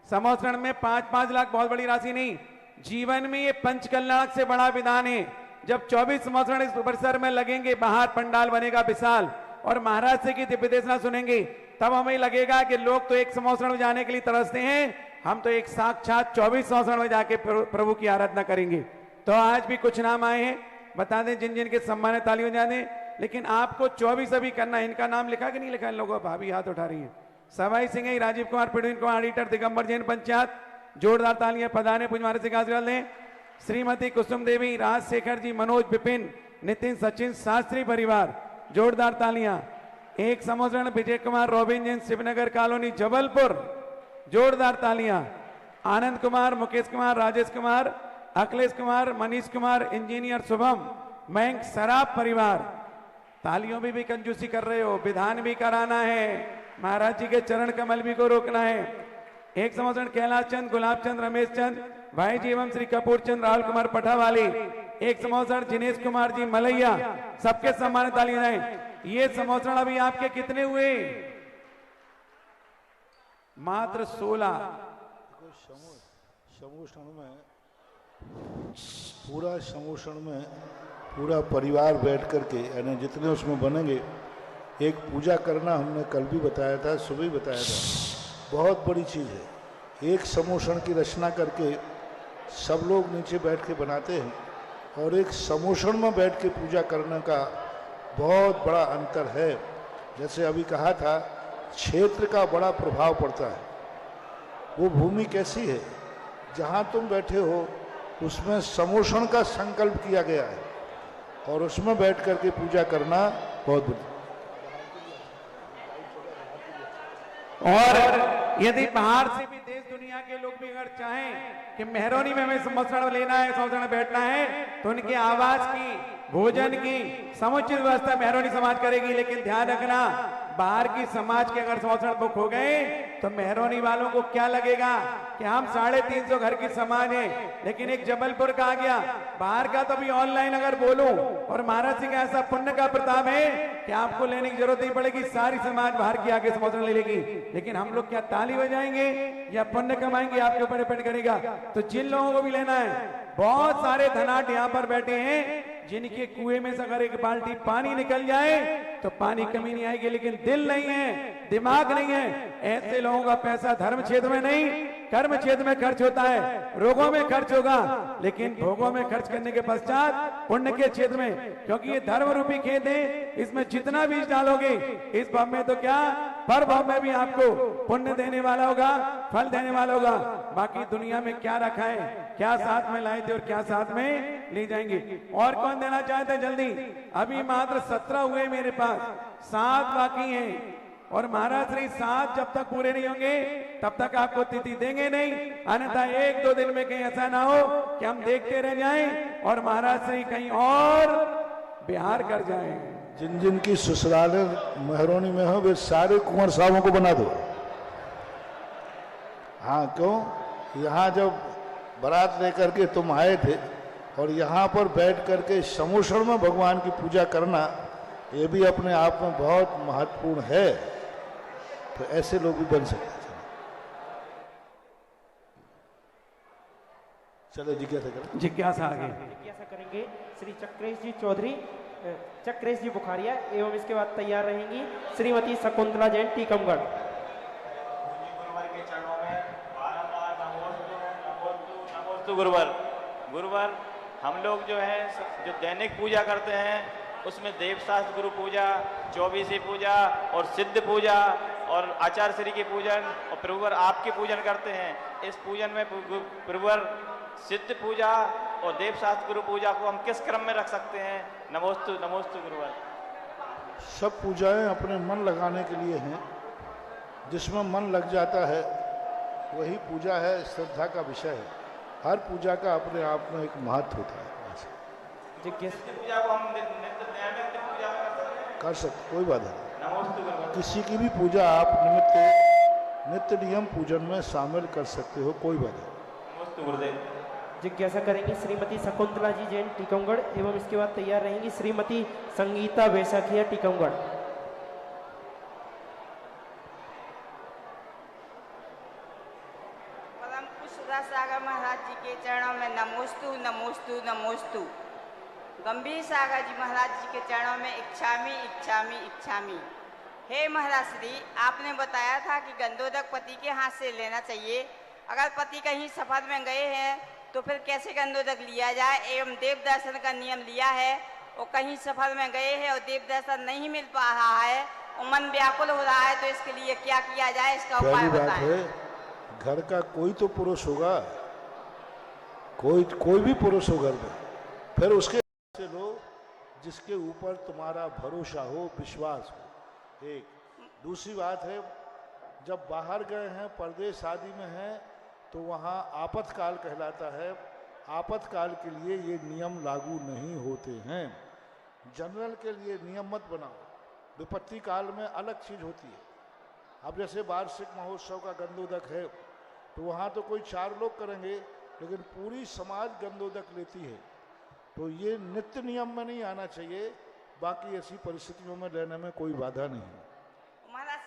समोसण में 5-5 लाख बहुत बड़ी राशि नहीं, जीवन में ये पंचकल्याण से बड़ा विधान है। जब 24 समोसण इस परिसर में लगेंगे, बाहर पंडाल बनेगा विशाल, और महाराज से की दिव्य देशना सुनेंगे, तब हमें लगेगा कि लोग तो एक समोसण में जाने के लिए तरसते हैं, हम तो एक साक्षात 24 समोसण में जाके प्रभु की आराधना करेंगे। तो आज भी कुछ नाम आए हैं, बता दें जिन जिन के सम्मानित तालियों जाने। लेकिन आपको 24 अभी करना है। इनका नाम लिखा कि नहीं लिखा? इन लोगों, भाभी हाथ उठा रही है। सवाई सिंह, राजीव कुमार, प्रवीण कुमार, ऑडिटर, दिगंबर जैन पंचायत, जोरदार तालियां। पधाने पुजमारे से आशीर्वाद लें। श्रीमती कुसुम देवी, राजशेखर जी, मनोज, विपिन, नितिन, सचिन, शास्त्री परिवार, जोरदार तालियां। एक समोसण विजय कुमार, रोबिन जैन, शिवनगर कॉलोनी, जबलपुर, जोरदार तालियां। आनंद कुमार, मुकेश कुमार, राजेश कुमार, अखिलेश कुमार, मनीष कुमार, इंजीनियर शुभम, मयंक सराफ परिवार। तालियों में भी कंजूसी कर रहे हो, विधान भी कराना है, महाराज जी के चरण कमल भी को रोकना है। एक समोसण कैलाश चंद, गुलाब चंद, रमेश चंद, भाई जी एवं श्री कपूर चंद, राहुल कुमार पठावाली। एक समोसण जिनेश कुमार जी, मलैया। सबके सम्मान तालियां जाएं। ये समोसण अभी आपके कितने हुए? मात्र 16। समोसण में पूरा समोसण में पूरा परिवार बैठ करके, यानी जितने उसमें बनेंगे, एक पूजा करना हमने कल भी बताया था, सुबह ही बताया था। बहुत बड़ी चीज़ है। एक समोसण की रचना करके सब लोग नीचे बैठ के बनाते हैं, और एक समोसण में बैठ के पूजा करने का बहुत बड़ा अंतर है। जैसे अभी कहा था, क्षेत्र का बड़ा प्रभाव पड़ता है। वो भूमि कैसी है, जहाँ तुम बैठे हो उसमें समोसण का संकल्प किया गया है, और उसमें बैठ करके पूजा करना बहुत बड़ी। और यदि बाहर से भी देश दुनिया के लोग भी अगर चाहें कि मेहरोनी में हमें समोसण लेना है, समोसण में बैठना है, तो उनके आवास की, भोजन की समुचित व्यवस्था मेहरोनी समाज करेगी। लेकिन ध्यान रखना, बाहर की समाज के अगर समोसण बुक हो गए तो मेहरोनी वालों को क्या लगेगा कि हम 350 घर की समाज है। लेकिन एक जबलपुर का आ गया, बाहर का तो भी ऑनलाइन अगर बोलूं, और महाराज सिंह का ऐसा पुण्य का प्रताप है कि आपको लेने की जरूरत नहीं पड़ेगी, सारी समाज बाहर की आके समोसण ले लेगी। लेकिन हम लोग क्या ताली बजाएंगे या पुण्य कमाएंगे, आपके ऊपर डिपेंड करेगा। तो जिन लोगों को भी लेना है, बहुत सारे धनाढ्य यहाँ पर बैठे हैं, जिनके कुएं में से अगर एक बाल्टी पानी निकल जाए तो पानी कमी नहीं आएगी, लेकिन दिल नहीं है, दिमाग नहीं है। ऐसे लोगों का पैसा धर्म क्षेत्र में नहीं, कर्म क्षेत्र में खर्च होता है, रोगों में खर्च होगा, लेकिन भोगों में खर्च करने के पश्चात पुण्य के क्षेत्र में, क्योंकि ये धर्म रूपी खेत है, इसमें जितना बीज डालोगे इस भाव में तो क्या, पर भाव में भी आपको पुण्य देने वाला होगा, फल देने वाला होगा। बाकी दुनिया में क्या रखा है, क्या साथ में लाए थे और क्या साथ में ले जाएंगे। और कौन देना चाहते हैं जल्दी? अभी मात्र 17 हुए मेरे पास, 7 बाकी हैं, और महाराज श्री 7 जब तक पूरे नहीं होंगे तब तक आपको तिथि देंगे नहीं। अन्यथा 1-2 दिन में कहीं ऐसा ना हो कि हम देखते रह जाएं और महाराज श्री कहीं और बिहार कर जाएं। जिन जिन की ससुराल मेहरोनी में हो वे सारे कुंवर साहबों को बना दो। हाँ, क्यों? यहाँ जब बारात लेकर के तुम आए थे और यहाँ पर बैठ करके समोसण में भगवान की पूजा करना, ये भी अपने आप में बहुत महत्वपूर्ण है। तो ऐसे लोग भी बन सकते हैं। चलो जिज्ञासा करें। जिज्ञासा आगे जिज्ञासा करेंगे श्री चक्रेश जी चौधरी, चक्रेश जी बुखारिया, एवं इसके बाद तैयार रहेंगी श्रीमती शकुंतला जैन टीकमगढ़। गुरुवर के चरणों में बारंबार नमोस्तु गुरुवर। गुरुवर, हम लोग जो है जो दैनिक पूजा करते हैं उसमें देवशास्त्र गुरु पूजा, 24वीं पूजा और सिद्ध पूजा और आचार्य श्री की पूजन और प्रभुवर आपकी पूजन करते हैं। इस पूजन में प्रभुवर सिद्ध पूजा और देवशास्त्र गुरु पूजा को हम किस क्रम में रख सकते हैं? नमोस्तु नमोस्तु गुरुवर। सब पूजाएं अपने मन लगाने के लिए हैं, जिसमें मन लग जाता है वही पूजा है, श्रद्धा का विषय है। हर पूजा का अपने आप में एक महत्व होता है। पूजा को हम नियमित पूजा कर सकते, कोई बाधा नहीं। नमोस्तु गुरुवर। किसी की भी पूजा आप नित्य नियम पूजन में शामिल कर सकते हो, कोई बाधा नहीं। नमोस्तु गुरुदेव। जिज्ञासा करेंगी श्रीमती शकुंतला जी जैन टीकमगढ़, एवं इसके बाद तैयार रहेंगी श्रीमती संगीता बैसाखिया टीकमगढ़। परम पूज्य सुधा सागर महाराज जी के चरणों में नमोस्तु नमोस्तु नमोस्तु। गंभीर सागर जी महाराज जी के चरणों में इच्छामी इच्छामी इच्छामी। हे महाराज श्री, आपने बताया था कि गंधोदक पति के हाथ से लेना चाहिए। अगर पति कहीं सफर में गए हैं तो फिर कैसे गंधोदक लिया जाए? एवं देव दर्शन का नियम लिया है और कहीं सफर में गए हैं और देव दर्शन नहीं मिल पा रहा है और मन व्याकुल हो रहा है, तो इसके लिए क्या किया जाए, इसका उपाय बताएं। घर का कोई तो पुरुष होगा, कोई भी पुरुष हो घर में, फिर उसके से लो जिसके ऊपर तुम्हारा भरोसा हो, विश्वास हो। एक दूसरी बात है, जब बाहर गए हैं, परदेश आदि में हैं, तो वहाँ आपातकाल कहलाता है। आपातकाल के लिए ये नियम लागू नहीं होते हैं। जनरल के लिए नियम मत बनाओ, विपत्ति काल में अलग चीज होती है। अब जैसे वार्षिक महोत्सव का गंधोदक है तो वहाँ तो कोई 4 लोग करेंगे, लेकिन पूरी समाज गंधोदक लेती है, तो ये नित्य नियम में नहीं आना चाहिए। बाकी ऐसी परिस्थितियों में लेने में कोई बाधा नहीं है। महाराज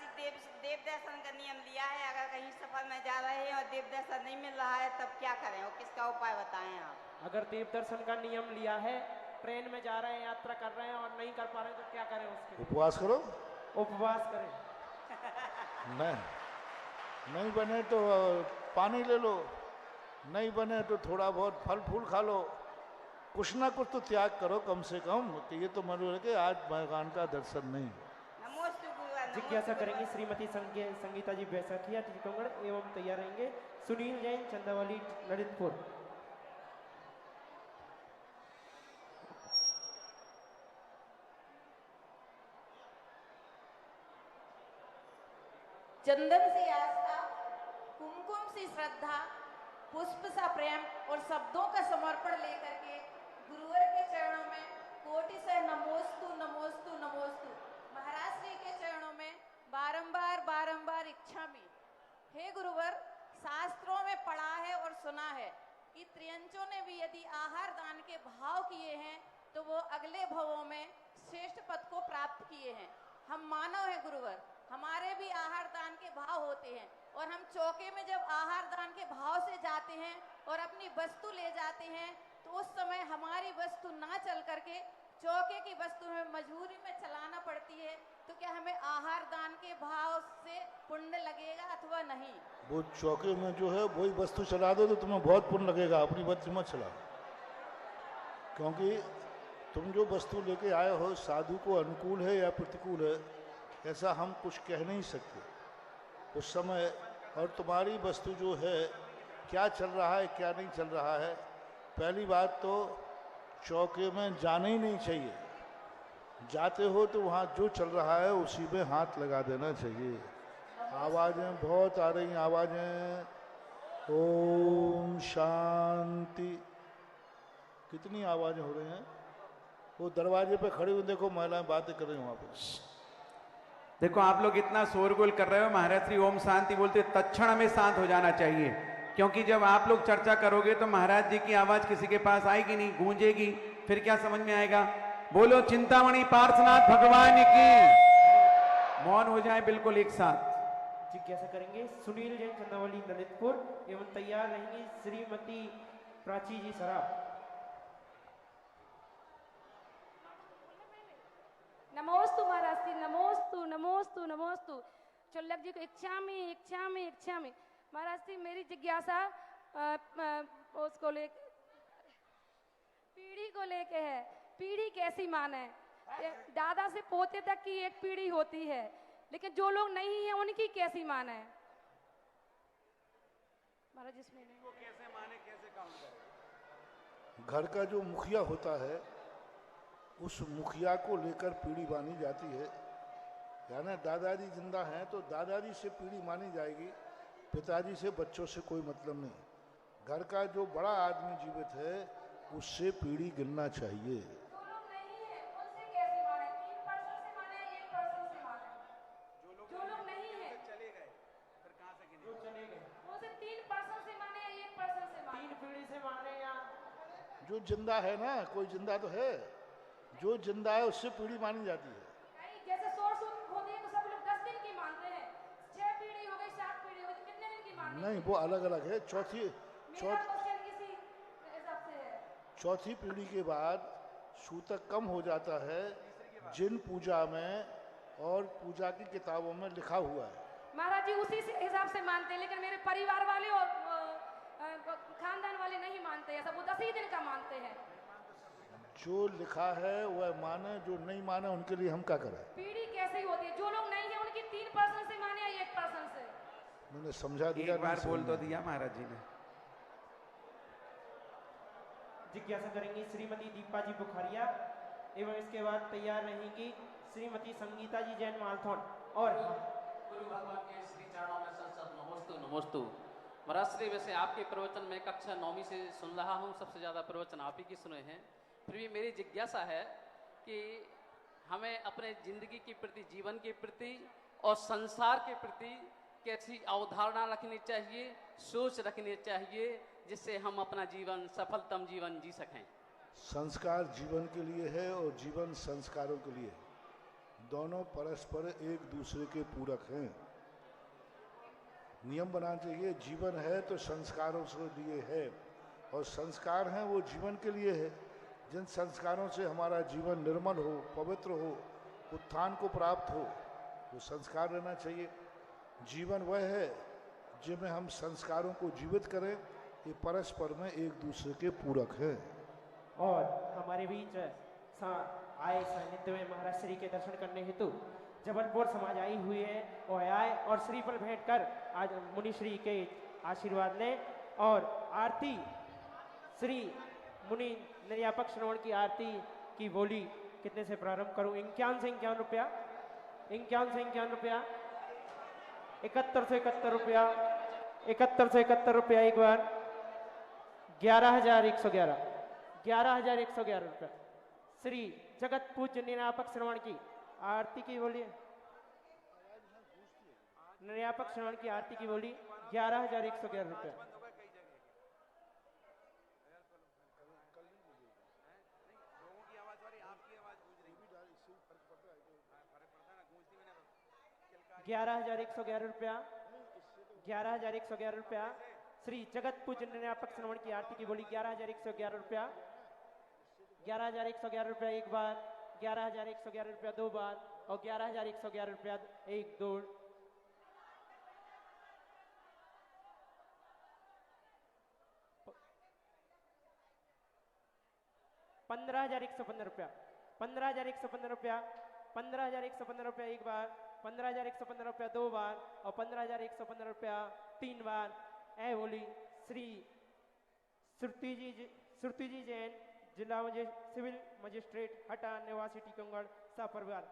देव दर्शन का नियम लिया है, अगर कहीं सफर में जा रहे हैं और देव दर्शन नहीं मिल रहा है तब क्या करें और किसका उपाय बताएं आप? अगर देव दर्शन का नियम लिया है, ट्रेन में जा रहे हैं, यात्रा कर रहे हैं और नहीं कर पा रहे हैं तो क्या करें उसके लिए? उपवास करो। उपवास करें। नहीं बने तो पानी ले लो, नहीं बने तो थोड़ा बहुत फल फूल खा लो, कुछ ना कुछ तो त्याग करो कम से कम। कि ये तो मान लो कि आज भगवान का दर्शन नहीं। जिज्ञासा करेंगे श्रीमती संगीता जी बैसाखिया टीकमगढ़, एवं तैयार रहेंगे सुनील जैन चंदावली ललितपुर। चंदन सी आस्था, कुमकुम सी श्रद्धा, पुष्प सा प्रेम और शब्दों का समर्पण लेकर के गुरुवर के चरणों में कोटि से नमोस्तु नमोस्तु नमोस्तु। महाराज श्री के चरणों में बारंबार बारंबार इच्छा में। हे गुरुवर, शास्त्रों में पढ़ा है और सुना है कि त्रियंचों ने भी यदि आहार दान के भाव किए हैं तो वो अगले भवों में श्रेष्ठ पद को प्राप्त किए हैं। हम मानव हैं गुरुवर, हमारे भी आहार दान के भाव होते हैं और हम चौके में जब आहार दान के भाव से जाते हैं और अपनी वस्तु ले जाते हैं तो उस समय हमारी वस्तु ना चल करके चौके की वस्तु हमें मजबूरी में चलाना पड़ती है, तो क्या हमें आहार दान के भाव से पुण्य लगेगा अथवा नहीं? वो चौके में जो है वही वस्तु चला दो तो तुम्हें बहुत पुण्य लगेगा, अपनी वस्तु मत चलाओ। क्योंकि तुम जो वस्तु लेके आए हो साधु को अनुकूल है या प्रतिकूल है, ऐसा हम कुछ कह नहीं सकते उस समय। और तुम्हारी वस्तु जो है क्या चल रहा है क्या नहीं चल रहा है, पहली बात तो चौके में जाना ही नहीं चाहिए। जाते हो तो वहाँ जो चल रहा है उसी में हाथ लगा देना चाहिए। आवाज़ें बहुत आ रही हैं, आवाज़ें। ओम शांति। कितनी आवाज़ें हो रही हैं। वो दरवाजे पे खड़े हुए देखो, महिलाएं बातें कर रही हैं वहाँ पे। देखो आप लोग इतना शोरगुल कर रहे हो, महाराज श्री ओम शांति बोलते, तत्क्षण में शांत हो जाना चाहिए। क्योंकि जब आप लोग चर्चा करोगे तो महाराज जी की आवाज किसी के पास आएगी नहीं, गूंजेगी, फिर क्या समझ में आएगा। बोलो चिंतामणि पार्श्वनाथ भगवान की। मौन हो जाए बिल्कुल एक साथ। जिज्ञासा करेंगे सुनील जैन चंदावली ललितपुर, एवं तैयार रहेंगी श्रीमती प्राची जी सराफ। नमोस्तु महाराज जी, नमोस्तु नमोस्तु नमोस्तु। चुल्लक जी को इच्छामी इच्छामी इच्छामी। महाराज जी मेरी जिज्ञासा उसको ले पीढ़ी को लेके है। पीढ़ी कैसी माने? दादा से पोते तक की एक पीढ़ी होती है, लेकिन जो लोग नहीं है उनकी कैसी माने? महाराज इसमें वो कैसे माने, कैसे काउंट करें? घर का जो मुखिया होता है उस मुखिया को लेकर पीढ़ी मानी जाती है। यानी दादाजी जिंदा हैं तो दादाजी से पीढ़ी मानी जाएगी, पिताजी से बच्चों से कोई मतलब नहीं। घर का जो बड़ा आदमी जीवित है उससे पीढ़ी गिनना चाहिए। जो जिंदा है ना, कोई जिंदा तो है, जो जिंदा है उससे पीढ़ी मानी जाती है। जैसे 100 होती है तो सब लोग 10 दिन की मानते हैं। 6 पीढ़ी हो गई, 7 पीढ़ी हो गई, कितने दिन की मानते हैं? नहीं, वो अलग अलग है। चौथी पीढ़ी के बाद सूतक कम हो जाता है, जिन पूजा में और पूजा की किताबों में लिखा हुआ है। महाराज जी उसी से हिसाब से मानते हैं, लेकिन मेरे परिवार वाले और खानदान वाले नहीं मानते हैं। सब वो 10 ही दिन का मानते हैं। जो लिखा है वह माने, जो नहीं माने उनके लिए हम क्या करें? पीढ़ी कैसे होती है? जो लोग नहीं है उनकी 3% से माने या 1% से? मैंने समझा दिया। एक बार बोल तो दिया महाराज जी ने। जिज्ञासा करेंगी श्रीमती दीपा जी बुखारिया एवं इसके बाद तैयार रहेंगी श्रीमती संगीता जी जैन मालथौन। और गुरु भगवान के श्री चरणों में संसद नमोस्तु नमोस्तु। महाराज श्री वैसे आपके प्रवचन में कक्षा 9वीं से सुन रहा हूँ, सबसे ज़्यादा प्रवचन आप ही की सुने हैं। फिर भी मेरी जिज्ञासा है कि हमें अपने जिंदगी के प्रति, जीवन के प्रति और संसार के प्रति कैसी अवधारणा रखनी चाहिए, सोच रखनी चाहिए, जिससे हम अपना जीवन सफलतम जीवन जी सकें। संस्कार जीवन के लिए है और जीवन संस्कारों के लिए है। दोनों परस्पर एक दूसरे के पूरक हैं। नियम बनाना चाहिए, जीवन है तो संस्कारों से लिए है, और संस्कार हैं वो जीवन के लिए है। जिन संस्कारों से हमारा जीवन निर्मल हो, पवित्र हो, उत्थान को प्राप्त हो, वो संस्कार रहना चाहिए। जीवन वह है जिनमें हम संस्कारों को जीवित करें। ये परस्पर में एक दूसरे के पूरक हैं। और हमारे बीच आए सानिध्य में महाराज श्री के दर्शन करने हेतु जबलपुर समाज आई हुई है और आए और श्रीफल भेंट कर आज मुनि श्री के आशीर्वाद लें। और आरती श्री मुनि निर्यापक श्रवण की आरती की बोली कितने से प्रारंभ करूं? 51 रुपया, 51 रुपया, 71 से 71 रुपया, 71 से 71 रुपया एक बार, 11,111, 11,111 रुपया। श्री जगत पूज्य निर्यापक श्रवण की आरती की बोली, निर्यापक श्रवण की आरती की बोली 11,111 रुपया। ₹11,111, 11,111 रुपया। श्री जगत पूज्य निर्यापक श्रवण की आरती की बोली 11,111 रुपया, 11,111 रुपया एक बार, 11,111 रुपया दो बार और 11,111 रुपया एक दो। ₹15,115 रुपया, 15,115 रुपया, 15,115 रुपया एक बार, 15,115 रुपया दो बार और 15,115 रुपया तीन बार। ऐ बोली श्री श्रुति जी जैन, जिला सिविल मजिस्ट्रेट हटा, निवासी टीकमगढ़, सपरिवार।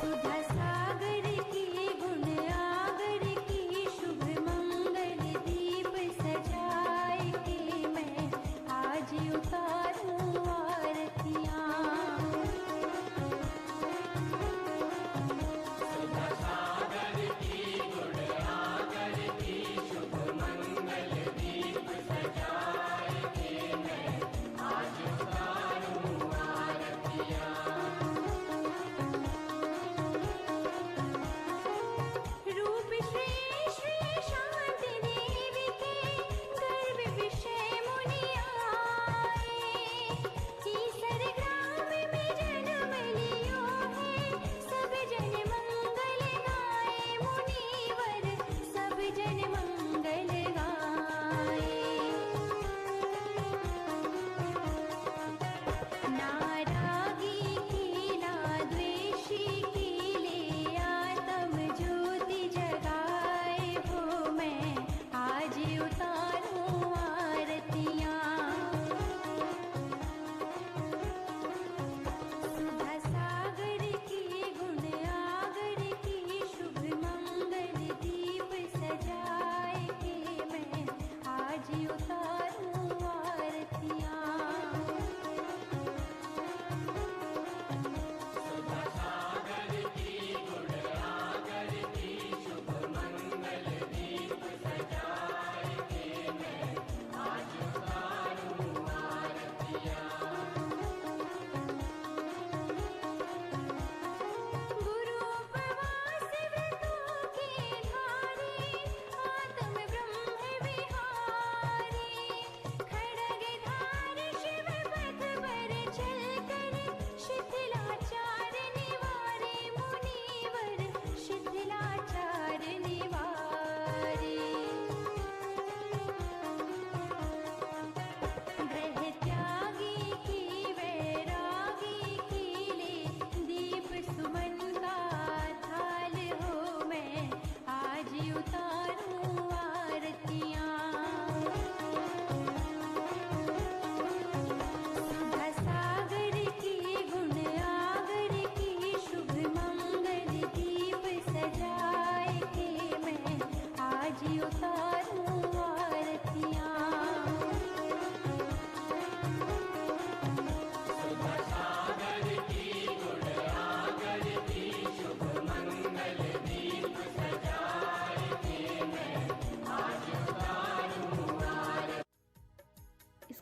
सुधा सागर की गुण आगर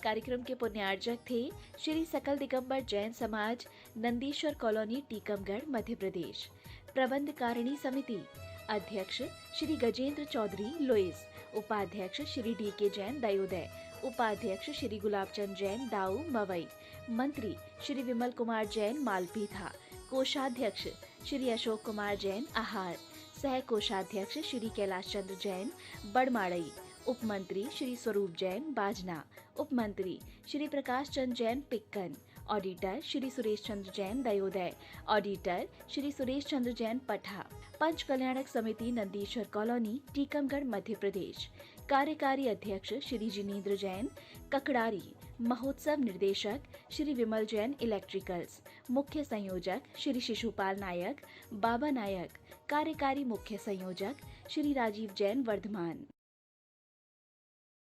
कार्यक्रम के पुण्यार्जक थे श्री सकल दिगंबर जैन समाज, नंदीश्वर कॉलोनी, टीकमगढ़, मध्य प्रदेश। प्रबंध कारिणी समिति अध्यक्ष श्री गजेंद्र चौधरी, लुइस। उपाध्यक्ष श्री डी.के. जैन, दयोदय। उपाध्यक्ष श्री गुलाबचंद जैन, दाऊ, मवई। मंत्री श्री विमल कुमार जैन, मालपीथा। कोषाध्यक्ष श्री अशोक कुमार जैन, आहार। सह कोषाध्यक्ष श्री कैलाश चंद्र जैन, बड़माड़ई। उपमंत्री श्री स्वरूप जैन, बाजना। उपमंत्री श्री प्रकाश चंद्र जैन, पिक्कन। ऑडिटर श्री सुरेश चंद्र जैन, दयोदय। ऑडिटर श्री सुरेश चंद्र जैन, पठा। पंच कल्याणक समिति, नंदीश्वर कॉलोनी, टीकमगढ़, मध्य प्रदेश। कार्यकारी अध्यक्ष श्री जिनेंद्र जैन, ककड़ारी। महोत्सव निर्देशक श्री विमल जैन, इलेक्ट्रिकल्स। मुख्य संयोजक श्री शिशुपाल नायक, बाबा नायक। कार्यकारी मुख्य संयोजक श्री राजीव जैन, वर्धमान।